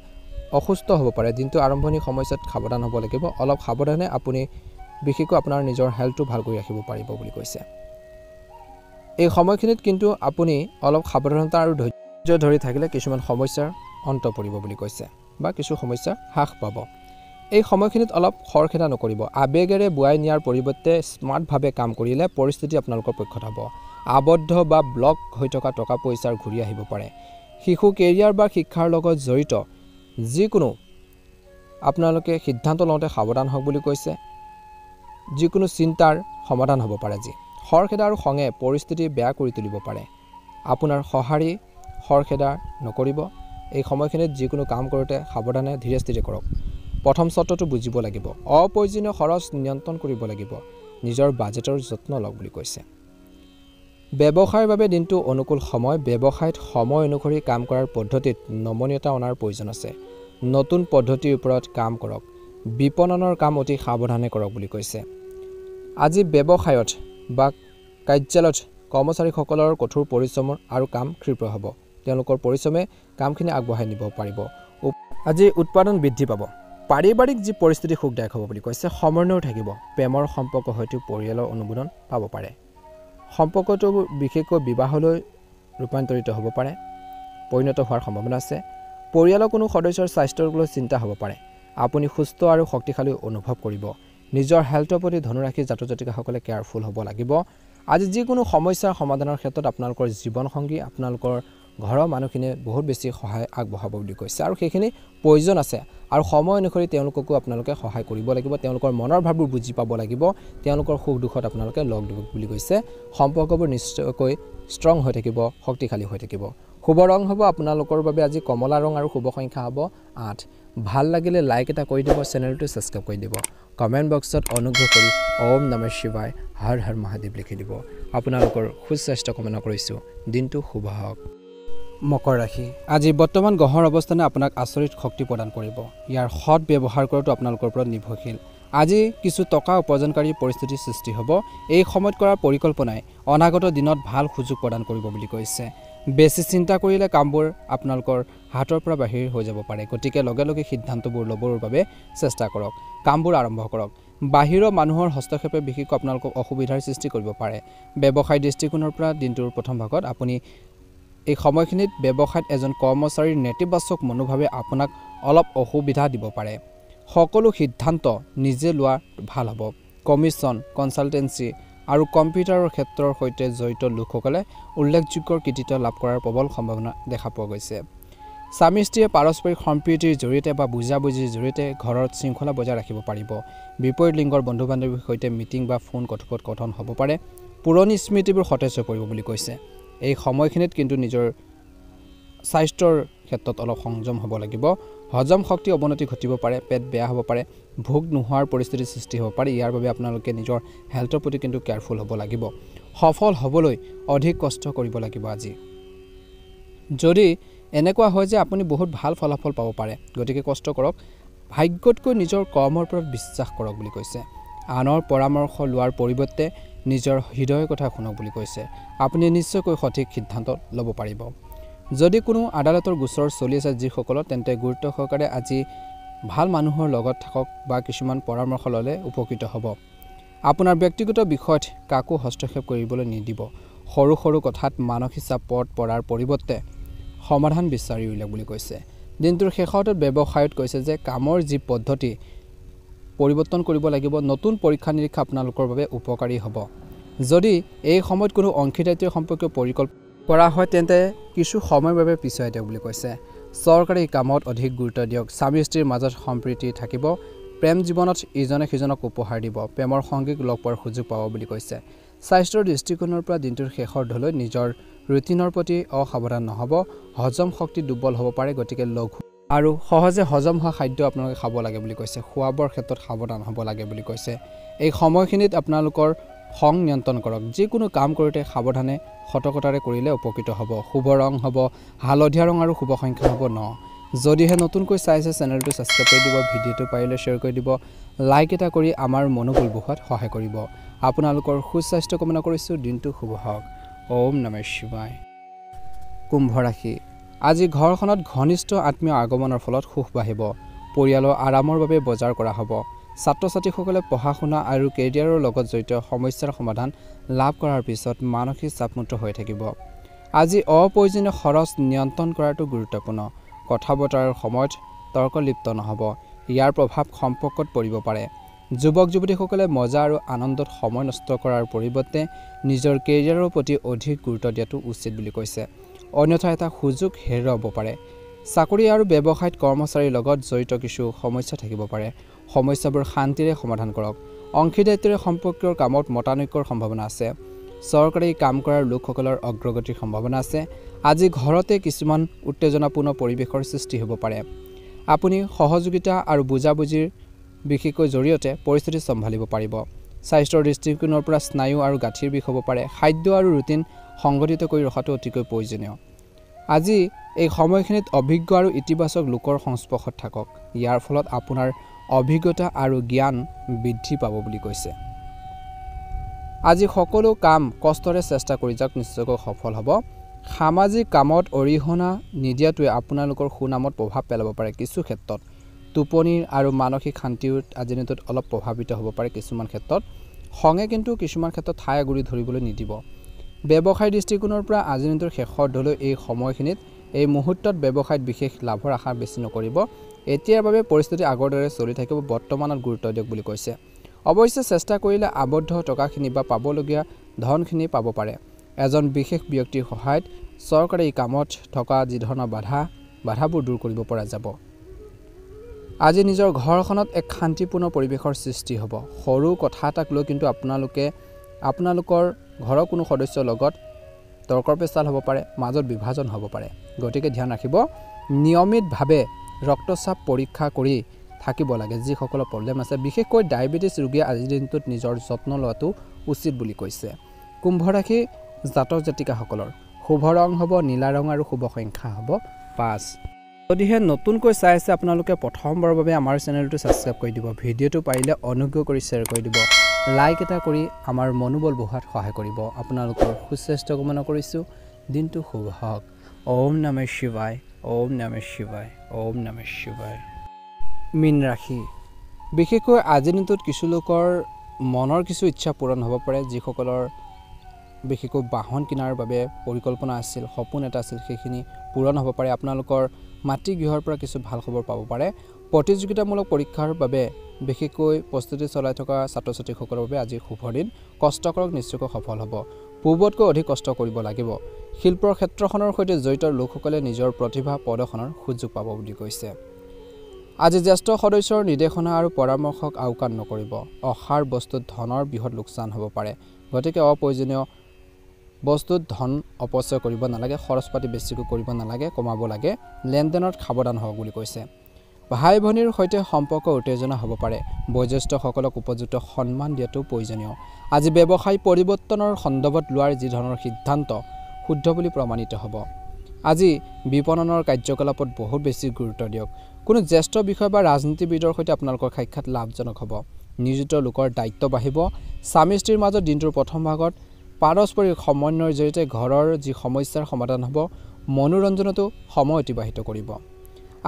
অসুস্থ হ'ব পাৰে দিনটো আৰম্ভণি সময়ত সাৱধান হ'ব লাগিব অলপ সাৱধানে আপুনি বিশেষকৈ আপোনাৰ নিজৰ হেল্থটো ভাল কৰি ৰাখিব পাৰিব বুলি কৈছে এই সময়খিনিত কিন্তু আপুনি অলপ সাৱধানতা আৰু ধৈৰ্য ধৰি থাকিলে কিছুমান সমস্যাৰ অন্ত পৰিব বুলি কৈছে বা কিছু সমস্যা হ্ৰাস পাব এই সময়খিনিত অলপ খৰখেদা নকৰিব আবেগেৰে বুৱাই নিয়াৰ পৰিৱৰ্তে স্মাৰ্টভাৱে কাম কৰিলে পৰিস্থিতি আপোনালোকৰ পক্ষত হ'ব আবদ্ধ বা ব্লক হৈ থকা টকা পইচাৰ ঘূৰি আহিব পাৰে শিশু কেৰিয়াৰ বা শিক্ষাৰ লগত জড়িত যিকোনো আপোনালোকে সিদ্ধান্ত লওঁতে সাৱধান হওক বুলি কৈছে যিকোনো চিন্তাৰ সমাধান হ'ব পাৰে আজি খৰখেদা আৰু খঙে পৰিস্থিতি বেয়া কৰি তুলিব পাৰে আপোনাৰ সঁহাৰি খৰখেদা নকৰিব এই সময়খিনিত যিকোনো কাম কৰোঁতে সাৱধানে ধীৰে স্থিৰে কৰক প্ৰথম চৰ্তটো বুজিব লাগিব অপ্ৰয়োজনীয় খৰচ নিয়ন্ত্ৰণ কৰিব লাগিব নিজৰ বাজেটৰ যত্ন লওক বুলি কৈছে ব্যৱসায়ৰ বাবে দিনটো অনুকূল সময় ব্যৱসায়ত সময় অনুসৰি কাম কৰাৰ পদ্ধতিত নমনীয়তা অনাৰ প্ৰয়োজন আছে নতুন পদ্ধতিৰ ওপৰত কাম কৰক বিপণনৰ কাম অতি সাৱধানে কৰক বুলি কৈছে আজি ব্যৱসায়ত বা কাৰ্যালয়ত কৰ্মচাৰীসকলৰ কঠোৰ পৰিশ্ৰম আৰু কাম ক্ষীপ্ৰ হ'ব তেওঁলোকৰ পৰিশ্ৰমে কামখিনি আগবঢ়াই নিব পাৰিব আজি উৎপাদন বৃদ্ধি পাব পাৰিবাৰিক যি পৰিস্থিতি সুখদায়ক হ'ব বুলি কৈছে সমন্বয় থাকিব প্ৰেমৰ সম্পৰ্ক হয়তো পৰিয়ালৰ অনুমোদন পাব পাৰে সম্পৰ্কটো বিশেষকৈ বিবাহলৈ ৰূপান্তৰিত হ'ব পাৰে, পৰিণত হোৱাৰ সম্ভাৱনা আছে। পৰিয়ালৰ কোনো সদস্যৰ স্বাস্থ্যৰ লৈ চিন্তা হ'ব পাৰে। আপুনি সুস্থ আৰু শক্তিশালী অনুভৱ কৰিব। নিজৰ হেল্থৰ প্ৰতি ধনুৰাশি জাতক জাতিকাসকলে কেয়াৰফুল হ'ব লাগিব। আজি যিকোনো সমস্যাৰ সমাধানৰ ক্ষেত্ৰত আপোনালোকৰ জীৱনসংগী, আপোনালোকৰ ঘৰৰ মানুহখিনিয়ে বহুত বেছি সহায় আগবঢ়াব বুলি কৈছে আৰু সেইখিনি প্ৰয়োজন আছে আৰু সময় অনুসৰি তেওঁলোককো আপোনালোকে সহায় কৰিব লাগিব। তেওঁলোকৰ মনৰ ভাৱবোৰ বুজি পাব লাগিব। তেওঁলোকৰ সুখ দুখত আপোনালোকে লগ দিব বুলি কৈছে। সম্পৰ্কবোৰ নিশ্চয়কৈ ষ্ট্ৰং হৈ থাকিব, শক্তিশালী হৈ থাকিব। শুভ ৰং হ'ব আপোনালোকৰ বাবে আজি কমলা ৰং আৰু শুভ সংখ্যা হ'ব 8। ভাল লাগিলে লাইক এটা কৰি দিব, চেনেলটো ছাবস্ক্ৰাইব কৰি দিব। কমেণ্ট বক্সত অনুগ্ৰহ কৰি ওম নমঃ শিৱায়, হৰ হৰ মহাদেৱ লিখি দিব। আপোনালোকৰ সুস্বাস্থ্য কামনা কৰিছোঁ। দিনটো শুভ হওক। মকৰ ৰাশি। আজি বৰ্তমান গ্ৰহৰ অৱস্থানে আপোনাক আচৰিত শক্তি প্ৰদান কৰিব। ইয়াৰ সৎ ব্যৱহাৰ কৰাটো আপোনালোকৰ ওপৰত নিৰ্ভৰশীল। আজি কিছু টকা উপাৰ্জনকাৰী পৰিস্থিতিৰ সৃষ্টি হ'ব। এই সময়ত কৰাৰ পৰিকল্পনাই অনাগত দিনত ভাল সুযোগ প্ৰদান কৰিব বুলি কৈছে। বেছি চিন্তা কৰিলে কামবোৰ আপোনালোকৰ হাতৰ পৰা বাহিৰ হৈ যাব পাৰে। গতিকে লগে লগে সিদ্ধান্তবোৰ ল'বৰ বাবে চেষ্টা কৰক। কামবোৰ আৰম্ভ কৰক। বাহিৰৰ মানুহৰ হস্তক্ষেপে বিশেষকৈ আপোনালোকক অসুবিধাৰ সৃষ্টি কৰিব পাৰে। ব্যৱসায় দৃষ্টিকোণৰ পৰা দিনটোৰ প্ৰথম ভাগত আপুনি এই সময়খিনিত ব্যৱসায়ত এজন কৰ্মচাৰীৰ নেতিবাচক মনোভাৱে আপোনাক অলপ অসুবিধা দিব পাৰে। সকলো সিদ্ধান্ত নিজে লোৱা ভাল হ'ব। কমিশ্যন, কনচালটেঞ্চি আৰু কম্পিউটাৰৰ ক্ষেত্ৰৰ সৈতে জড়িত লোকসকলে উল্লেখযোগ্য কৃতিত্ব লাভ কৰাৰ প্ৰবল সম্ভাৱনা দেখা পোৱা গৈছে। স্বামী স্ত্ৰীয়ে পাৰস্পৰিক সম্প্ৰীতিৰ জৰিয়তে বা বুজাবুজিৰ জৰিয়তে ঘৰত শৃংখলা বজাই ৰাখিব পাৰিব। বিপৰীত লিংগৰ বন্ধু বান্ধৱীৰ সৈতে মিটিং বা ফোন কথোপকথন হ'ব পাৰে। পুৰণি স্মৃতিবোৰ সতেজ হৈ পৰিব বুলি কৈছে। এই সময়খিনিত কিন্তু নিজৰ স্বাস্থ্যৰ ক্ষেত্ৰত অলপ সংযম হ'ব লাগিব। হজম শক্তি অৱনতি ঘটিব পাৰে, পেট বেয়া হ'ব পাৰে, ভোক নোহোৱাৰ পৰিস্থিতিৰ সৃষ্টি হ'ব পাৰে। ইয়াৰ বাবে আপোনালোকে নিজৰ হেল্থৰ প্ৰতি কিন্তু কেয়াৰফুল হ'ব লাগিব। সফল হ'বলৈ অধিক কষ্ট কৰিব লাগিব আজি। যদি এনেকুৱা হয় যে আপুনি বহুত ভাল ফলাফল পাব পাৰে, গতিকে কষ্ট কৰক। ভাগ্যতকৈ নিজৰ কৰ্মৰ ওপৰত বিশ্বাস কৰক বুলি কৈছে। আনৰ পৰামৰ্শ লোৱাৰ পৰিৱৰ্তে নিজৰ হৃদয়ৰ কথা শুনক বুলি কৈছে। আপুনি নিশ্চয়কৈ সঠিক সিদ্ধান্ত ল'ব পাৰিব। যদি কোনো আদালতৰ গোচৰ চলি আছে যিসকলৰ, তেন্তে গুৰুত্ব সহকাৰে আজি ভাল মানুহৰ লগত থাকক বা কিছুমান পৰামৰ্শ ল'লে উপকৃত হ'ব। আপোনাৰ ব্যক্তিগত বিষয়ত কাকো হস্তক্ষেপ কৰিবলৈ নিদিব। সৰু সৰু কথাত মানসিক চাপত পৰাৰ পৰিৱৰ্তে সমাধান বিচাৰি উলিয়াওক বুলি কৈছে। দিনটোৰ শেষত ব্যৱসায়ত কৈছে যে কামৰ যি পদ্ধতি পৰিৱৰ্তন কৰিব লাগিব। নতুন পৰীক্ষা নিৰীক্ষা আপোনালোকৰ বাবে উপকাৰী হ'ব। যদি এই সময়ত কোনো অংশীদাৰিত্ব সম্পৰ্কীয় পৰিকল্পনা কৰা হয়, তেন্তে কিছু সময়ৰ বাবে পিছুৱাই দিয়ক বুলি কৈছে। চৰকাৰী কামত অধিক গুৰুত্ব দিয়ক। স্বামী স্ত্ৰীৰ মাজত সম্প্ৰীতি থাকিব। প্ৰেম জীৱনত ইজনে সিজনক উপহাৰ দিব। প্ৰেমৰ সংগীক লগ পোৱাৰ সুযোগ পাব বুলি কৈছে। স্বাস্থ্যৰ দৃষ্টিকোণৰ পৰা দিনটোৰ শেষৰলৈ নিজৰ ৰুটিনৰ প্ৰতি অসাৱধান নহ'ব। হজম শক্তি দুৰ্বল হ'ব পাৰে। গতিকে লঘু আৰু সহজে হজম হোৱা খাদ্য আপোনালোকে খাব লাগে বুলি কৈছে। খোৱা বোৱাৰ ক্ষেত্ৰত সাৱধান হ'ব লাগে বুলি কৈছে। এই সময়খিনিত আপোনালোকৰ খং নিয়ন্ত্ৰণ কৰক। যিকোনো কাম কৰোঁতে সাৱধানে সতৰ্কতাৰে কৰিলে উপকৃত হ'ব। শুভ ৰং হ'ব হালধীয়া ৰং আৰু শুভ সংখ্যা হ'ব 9। যদিহে নতুনকৈ চাইছে চেনেলটো ছাবস্ক্ৰাইব কৰি দিব। ভিডিঅ'টো পাৰিলে শ্বেয়াৰ কৰি দিব। লাইক এটা কৰি আমাৰ মনোবল বঢ়োৱাত সহায় কৰিব। আপোনালোকৰ সুস্বাস্থ্য কামনা কৰিছোঁ। দিনটো শুভ হওক। ওম নমঃ শিৱায়। কুম্ভ ৰাশি। আজি ঘৰখনত ঘনিষ্ঠ আত্মীয় আগমনৰ ফলত সুখ বাঢ়িব। পৰিয়ালৰ আৰামৰ বাবে বজাৰ কৰা হ'ব। ছাত্ৰ ছাত্ৰীসকলে পঢ়া শুনা আৰু কেৰিয়াৰৰ লগত জড়িত সমস্যাৰ সমাধান লাভ কৰাৰ পিছত মানসিক চাপমুক্ত হৈ থাকিব। আজি অপ্ৰয়োজনীয় খৰচ নিয়ন্ত্ৰণ কৰাটো গুৰুত্বপূৰ্ণ। কথা বতৰাৰ সময়ত তৰ্ক লিপ্ত নহ'ব। ইয়াৰ প্ৰভাৱ সম্পৰ্কত পৰিব পাৰে। যুৱক যুৱতীসকলে মজা আৰু আনন্দত সময় নষ্ট কৰাৰ পৰিৱৰ্তে নিজৰ কেৰিয়াৰৰ প্ৰতি অধিক গুৰুত্ব দিয়াটো উচিত বুলি কৈছে। অন্যথা এটা সুযোগ হেৰুৱাব পাৰে। চাকৰি আৰু ব্যৱসায়ত কৰ্মচাৰীৰ লগত জড়িত কিছু সমস্যা থাকিব পাৰে। সমস্যাবোৰ শান্তিৰে সমাধান কৰক। অংশীদাৰিত্বৰে সম্পৰ্কীয় কামত মতানৈক্যৰ সম্ভাৱনা আছে। চৰকাৰী কাম কৰাৰ লোকসকলৰ অগ্ৰগতিৰ সম্ভাৱনা আছে। আজি ঘৰতে কিছুমান উত্তেজনাপূৰ্ণ পৰিৱেশৰ সৃষ্টি হ'ব পাৰে। আপুনি সহযোগিতা আৰু বুজাবুজিৰ বিশেষকৈ জৰিয়তে পৰিস্থিতি চম্ভালিব পাৰিব। স্বাস্থ্যৰ দৃষ্টিকোণৰ পৰা স্নায়ু আৰু গাঁঠিৰ বিষ হ'ব পাৰে। খাদ্য আৰু ৰুটিন সংগঠিত কৰি ৰখাটো অতিকৈ প্ৰয়োজনীয়। আজি এই সময়খিনিত অভিজ্ঞ আৰু ইতিবাচক লোকৰ সংস্পৰ্শত থাকক। ইয়াৰ ফলত আপোনাৰ অভিজ্ঞতা আৰু জ্ঞান বৃদ্ধি পাব বুলি কৈছে। আজি সকলো কাম কষ্টৰে চেষ্টা কৰি যাওক, নিশ্চয়কৈ সফল হ'ব। সামাজিক কামত অৰিহণা নিদিয়াটোৱে আপোনালোকৰ সুনামত প্ৰভাৱ পেলাব পাৰে। কিছু ক্ষেত্ৰত টোপনিৰ আৰু মানসিক শান্তিও আজিৰ দিনটোত অলপ প্ৰভাৱিত হ'ব পাৰে। কিছুমান ক্ষেত্ৰত খঙে কিন্তু কিছুমান ক্ষেত্ৰত ঠাই গুৰি ধৰিবলৈ নিদিব। ব্যৱসায় দৃষ্টিকোণৰ পৰা আজি দিনটোৰ শেষৰ ধলৈ এই সময়খিনিত এই মুহূৰ্তত ব্যৱসায়ত বিশেষ লাভৰ আশা বেছি নকৰিব। এতিয়াৰ বাবে পৰিস্থিতি আগৰ দৰে চলি থাকিব, বৰ্তমানত গুৰুত্ব দিয়ক বুলি কৈছে। অৱশ্যে চেষ্টা কৰিলে আবদ্ধ টকাখিনি বা পাবলগীয়া ধনখিনি পাব পাৰে। এজন বিশেষ ব্যক্তিৰ সহায়ত চৰকাৰে এই কামত থকা যি ধৰণৰ বাধাবোৰ দূৰ কৰিব পৰা যাব। আজি নিজৰ ঘৰখনত এক শান্তিপূৰ্ণ পৰিৱেশৰ সৃষ্টি হ'ব। সৰু কথা এটাক লৈ কিন্তু আপোনালোকৰ ঘৰৰ কোনো সদস্যৰ লগত তৰ্ক পেচাল হ'ব পাৰে, মাজত বিভাজন হ'ব পাৰে। গতিকে ধ্যান ৰাখিব, নিয়মিতভাৱে ৰক্তচাপ পৰীক্ষা কৰি থাকিব লাগে। যিসকলৰ প্ৰব্লেম আছে, বিশেষকৈ ডায়েবেটিছ ৰোগীয়ে আজিৰ দিনটোত নিজৰ যত্ন লোৱাটো উচিত বুলি কৈছে। কুম্ভ ৰাশি জাতক জাতিকাসকলৰ শুভ ৰং হ'ব নীলা ৰং আৰু শুভ সংখ্যা হ'ব 5। যদিহে নতুনকৈ চাই আছে আপোনালোকে প্ৰথমবাৰৰ বাবে আমাৰ চেনেলটো ছাবস্ক্ৰাইব কৰি দিব। ভিডিঅ'টো পাৰিলে অনুগ্ৰহ কৰি শ্বেয়াৰ কৰি দিব। লাইক এটা কৰি আমাৰ মনোবল বঢ়োৱাত সহায় কৰিব। আপোনালোকৰ সুস্বাস্থ্য কামনা কৰিছোঁ। দিনটো শুভ হওক। ওম নমঃ শিৱায়, ওম নমঃ শিৱায়, ওম নমঃ শিৱায়। মীন ৰাশি বিশেষকৈ আজিৰ দিনটোত কিছু লোকৰ মনৰ কিছু ইচ্ছা পূৰণ হ'ব পাৰে। যিসকলৰ বিশেষকৈ বাহন কিনাৰ বাবে পৰিকল্পনা আছিল, সপোন এটা আছিল, সেইখিনি পূৰণ হ'ব পাৰে। আপোনালোকৰ মাতৃ গৃহৰ পৰা কিছু ভাল খবৰ পাব পাৰে। প্ৰতিযোগিতামূলক পৰীক্ষাৰ বাবে বিশেষকৈ প্ৰস্তুতি চলাই থকা ছাত্ৰ ছাত্ৰীসকলৰ বাবে আজি শুভ দিন। কষ্ট কৰক, নিশ্চয়কৈ সফল হ'ব। পূৰ্বতকৈ অধিক কষ্ট কৰিব লাগিব। শিল্পৰ ক্ষেত্ৰখনৰ সৈতে জড়িত লোকসকলে নিজৰ প্ৰতিভা প্ৰদৰ্শনৰ সুযোগ পাব বুলি কৈছে। আজি জ্যেষ্ঠ সদস্যৰ নিৰ্দেশনা আৰু পৰামৰ্শক আওকাণ নকৰিব। অসাৰ বস্তুত ধনৰ বৃহৎ লোকচান হ'ব পাৰে। গতিকে অপ্ৰয়োজনীয় বস্তুত ধন অপচয় কৰিব নালাগে। খৰচ পাতি বেছিকৈ কৰিব নালাগে, কমাব লাগে। লেনদেনত সাৱধান হওক বুলি কৈছে। ভাই ভনীৰ সৈতে সম্পৰ্ক উত্তেজনা হ'ব পাৰে। বয়োজ্যেষ্ঠসকলক উপযুক্ত সন্মান দিয়াটো প্ৰয়োজনীয়। আজি ব্যৱসায় পৰিৱৰ্তনৰ সন্দৰ্ভত লোৱাৰ যি ধৰণৰ সিদ্ধান্ত শুদ্ধ বুলি প্ৰমাণিত হ'ব। আজি বিপণনৰ কাৰ্যকলাপত বহুত বেছি গুৰুত্ব দিয়ক। কোনো জ্যেষ্ঠ বিষয় বা ৰাজনীতিবিদৰ সৈতে আপোনালোকৰ সাক্ষাৎ লাভজনক হ'ব। নিয়োজিত লোকৰ দায়িত্ব বাঢ়িব। স্বামী স্ত্ৰীৰ মাজত দিনটোৰ প্ৰথম ভাগত পাৰস্পৰিক সমন্বয়ৰ জৰিয়তে ঘৰৰ যি সমস্যাৰ সমাধান হ'ব। মনোৰঞ্জনতো সময় অতিবাহিত কৰিব।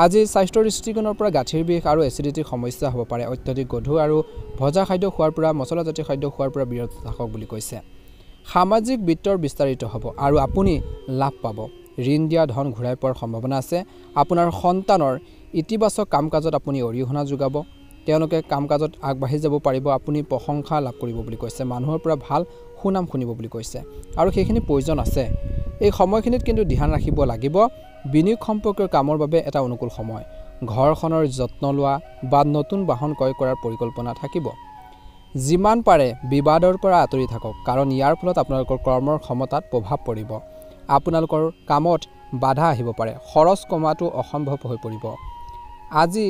আজি স্বাস্থ্যৰ দৃষ্টিকোণৰ পৰা গাঁঠিৰ বিষ আৰু এচিডিটিৰ সমস্যা হ'ব পাৰে। অত্যাধিক গধুৰ আৰু ভজা খাদ্য খোৱাৰ পৰা, মছলাজাতীয় খাদ্য খোৱাৰ পৰা বিৰত থাকক বুলি কৈছে। সামাজিক বিত্তৰ বিস্তাৰিত হ'ব আৰু আপুনি লাভ পাব। ঋণ দিয়া ধন ঘূৰাই পোৱাৰ সম্ভাৱনা আছে। আপোনাৰ সন্তানৰ ইতিবাচক কাম কাজত আপুনি অৰিহণা যোগাব। তেওঁলোকে কাম কাজত আগবাঢ়ি যাব পাৰিব। আপুনি প্ৰশংসা লাভ কৰিব বুলি কৈছে। মানুহৰ পৰা ভাল সুনাম শুনিব বুলি কৈছে আৰু সেইখিনি প্ৰয়োজন আছে। এই সময়খিনিত কিন্তু ধ্যান ৰাখিব লাগিব। বিনিয়োগ সম্পৰ্কীয় কামৰ বাবে এটা অনুকূল সময়। ঘৰখনৰ যত্ন লোৱা বা নতুন বাহন ক্ৰয় কৰাৰ পৰিকল্পনা থাকিব। যিমান পাৰে বিবাদৰ পৰা আঁতৰি থাকক, কাৰণ ইয়াৰ ফলত আপোনালোকৰ কৰ্মৰ ক্ষমতাত প্ৰভাৱ পৰিব। আপোনালোকৰ কামত বাধা আহিব পাৰে। খৰচ কমোৱাটো অসম্ভৱ হৈ পৰিব। আজি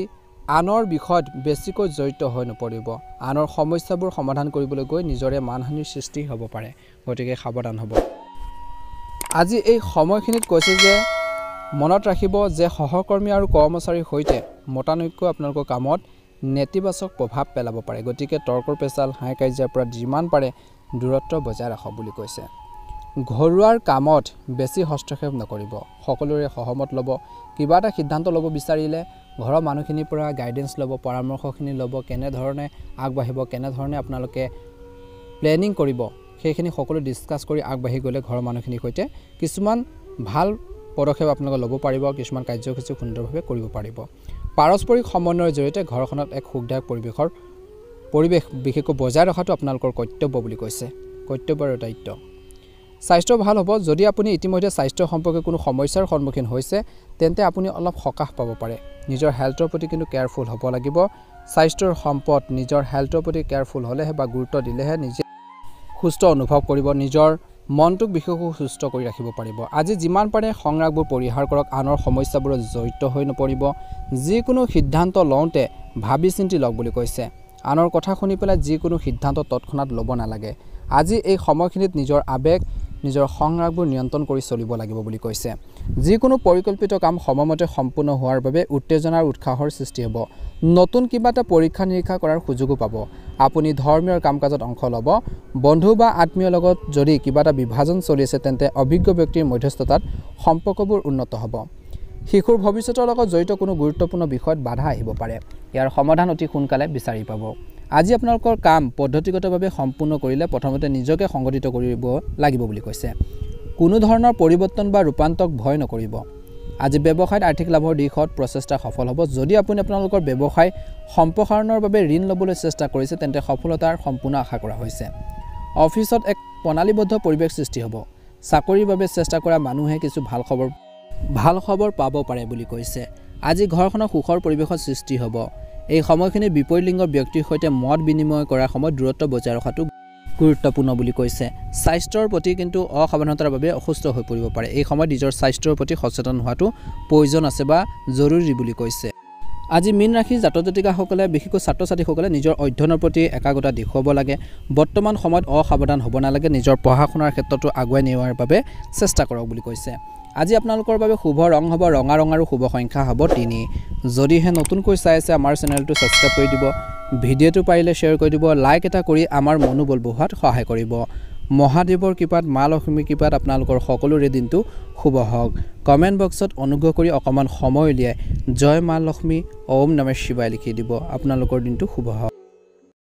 আনৰ বিষয়ত বেছিকৈ জড়িত হৈ নপৰিব। আনৰ সমস্যাবোৰ সমাধান কৰিবলৈ গৈ নিজৰে মানহানিৰ সৃষ্টি হ'ব পাৰে। গতিকে সাৱধান হ'ব। আজি এই সময়খিনিত কৈছে যে মনত ৰাখিব যে সহকৰ্মী আৰু কৰ্মচাৰীৰ সৈতে মতানৈক্য আপোনালোকৰ কামত নেতিবাচক প্ৰভাৱ পেলাব পাৰে। গতিকে তৰ্কৰ পেচাল, হাই কাজিয়াৰ পৰা যিমান পাৰে দূৰত্ব বজাই ৰাখক বুলি কৈছে। ঘৰুৱাৰ কামত বেছি হস্তক্ষেপ নকৰিব। সকলোৰে সহমত ল'ব। কিবা এটা সিদ্ধান্ত ল'ব বিচাৰিলে ঘৰৰ মানুহখিনিৰ পৰা গাইডেঞ্চ ল'ব, পৰামৰ্শখিনি ল'ব। কেনেধৰণে আগবাঢ়িব, কেনেধৰণে আপোনালোকে প্লেনিং কৰিব, সেইখিনি সকলো ডিছকাছ কৰি আগবাঢ়ি গ'লে ঘৰৰ মানুহখিনিৰ সৈতে কিছুমান ভাল পদক্ষেপ আপোনালোকে ল'ব পাৰিব। কিছুমান কাৰ্যসূচী সুন্দৰভাৱে কৰিব পাৰিব। পাৰস্পৰিক সমন্বয়ৰ জৰিয়তে ঘৰখনত এক সুখদায়ক পৰিৱেশ বিশেষকৈ বজাই ৰখাটো আপোনালোকৰ কৰ্তব্য বুলি কৈছে। কৰ্তব্য আৰু দায়িত্ব। স্বাস্থ্য ভাল হ'ব। যদি আপুনি ইতিমধ্যে স্বাস্থ্য সম্পৰ্কে কোনো সমস্যাৰ সন্মুখীন হৈছে, তেন্তে আপুনি অলপ সকাহ পাব পাৰে। নিজৰ হেল্থৰ প্ৰতি কিন্তু কেয়াৰফুল হ'ব লাগিব। স্বাস্থ্যৰ সম্পদ, নিজৰ হেল্থৰ প্ৰতি কেয়াৰফুল হ'লেহে বা গুৰুত্ব দিলেহে নিজে সুস্থ অনুভৱ কৰিব। নিজৰ মনটোক বিশেষকৈ সুস্থ কৰি ৰাখিব পাৰিব। আজি যিমান পাৰে সংৰাগবোৰ পৰিহাৰ কৰক। আনৰ সমস্যাবোৰত জড়িত হৈ নপৰিব। যিকোনো সিদ্ধান্ত লওঁতে ভাবি চিন্তি লওক বুলি কৈছে। আনৰ কথা শুনি পেলাই যিকোনো সিদ্ধান্ত তৎক্ষণাত ল'ব নালাগে। আজি এই সময়খিনিত নিজৰ আৱেগ, নিজৰ সংৰাগবোৰ নিয়ন্ত্ৰণ কৰি চলিব লাগিব বুলি কৈছে। যিকোনো পৰিকল্পিত কাম সময়মতে সম্পূৰ্ণ হোৱাৰ বাবে উত্তেজনা আৰু উৎসাহৰ সৃষ্টি হ'ব। নতুন কিবা এটা পৰীক্ষা নিৰীক্ষা কৰাৰ সুযোগো পাব। আপুনি ধৰ্মীয় কাম কাজত অংশ ল'ব। বন্ধু বা আত্মীয়ৰ লগত যদি কিবা এটা বিভাজন চলি আছে, তেন্তে অভিজ্ঞ ব্যক্তিৰ মধ্যস্থতাত সম্পৰ্কবোৰ উন্নত হ'ব। শিশুৰ ভৱিষ্যতৰ লগত জড়িত কোনো গুৰুত্বপূৰ্ণ বিষয়ত বাধা আহিব পাৰে। ইয়াৰ সমাধান অতি সোনকালে বিচাৰি পাব। আজি আপোনালোকৰ কাম পদ্ধতিগতভাৱে সম্পূৰ্ণ কৰিলে প্ৰথমতে নিজকে সংগঠিত কৰিব লাগিব বুলি কৈছে কোনো ধৰণৰ পৰিৱৰ্তন বা ৰূপান্তৰক ভয় নকৰিব আজি ব্যৱসায়ত আৰ্থিক লাভৰ দিশত প্ৰচেষ্টা সফল হ'ব যদি আপুনি আপোনালোকৰ ব্যৱসায় সম্প্ৰসাৰণৰ বাবে ঋণ ল'বলৈ চেষ্টা কৰিছে তেন্তে সফলতাৰ সম্পূৰ্ণ আশা কৰা হৈছে অফিচত এক প্ৰণালীবদ্ধ পৰিৱেশ সৃষ্টি হ'ব চাকৰিৰ বাবে চেষ্টা কৰা মানুহে কিছু ভাল খবৰ পাব পাৰে বুলি কৈছে আজি ঘৰখনৰ সুখৰ পৰিৱেশৰ সৃষ্টি হ'ব এই সময়খিনি বিপৰীত লিংগৰ ব্যক্তিৰ সৈতে মত বিনিময় কৰাৰ সময়ত দূৰত্ব বজাই ৰখাটো গুৰুত্বপূৰ্ণ বুলি কৈছে স্বাস্থ্যৰ প্ৰতি কিন্তু অসাৱধানতাৰ বাবে অসুস্থ হৈ পৰিব পাৰে এই সময়ত নিজৰ স্বাস্থ্যৰ প্ৰতি সচেতন হোৱাটো প্ৰয়োজন আছে বা জৰুৰী বুলি কৈছে আজি মীন ৰাশি জাতক জাতিকাসকলে বিশেষকৈ ছাত্ৰ ছাত্ৰীসকলে নিজৰ অধ্যয়নৰ প্ৰতি একাগ্ৰতা দেখুৱাব লাগে বৰ্তমান সময়ত অসাৱধান হ'ব নালাগে নিজৰ পঢ়া শুনাৰ ক্ষেত্ৰতো আগুৱাই নিয়াৰ বাবে চেষ্টা কৰক বুলি কৈছে আজি আপোনালোকৰ বাবে শুভ ৰং হ'ব ৰঙা ৰং আৰু শুভ সংখ্যা হ'ব 3 যদিহে নতুনকৈ চাই আছে আমাৰ চেনেলটো ছাবস্ক্ৰাইব কৰি দিব ভিডিঅ'টো পাৰিলে শ্বেয়াৰ কৰি দিব লাইক এটা কৰি আমাৰ মনোবল বঢ়োৱাত সহায় কৰিব মহাদেৱৰ কৃপাত মা লক্ষ্মীৰ কৃপাত আপোনালোকৰ সকলোৰে দিনটো শুভ হওক কমেণ্ট বক্সত অনুগ্ৰহ কৰি অকমান সময় উলিয়াই জয় মা লক্ষ্মী ওম নমঃ শিৱায় লিখি দিব আপোনালোকৰ দিনটো শুভ হওক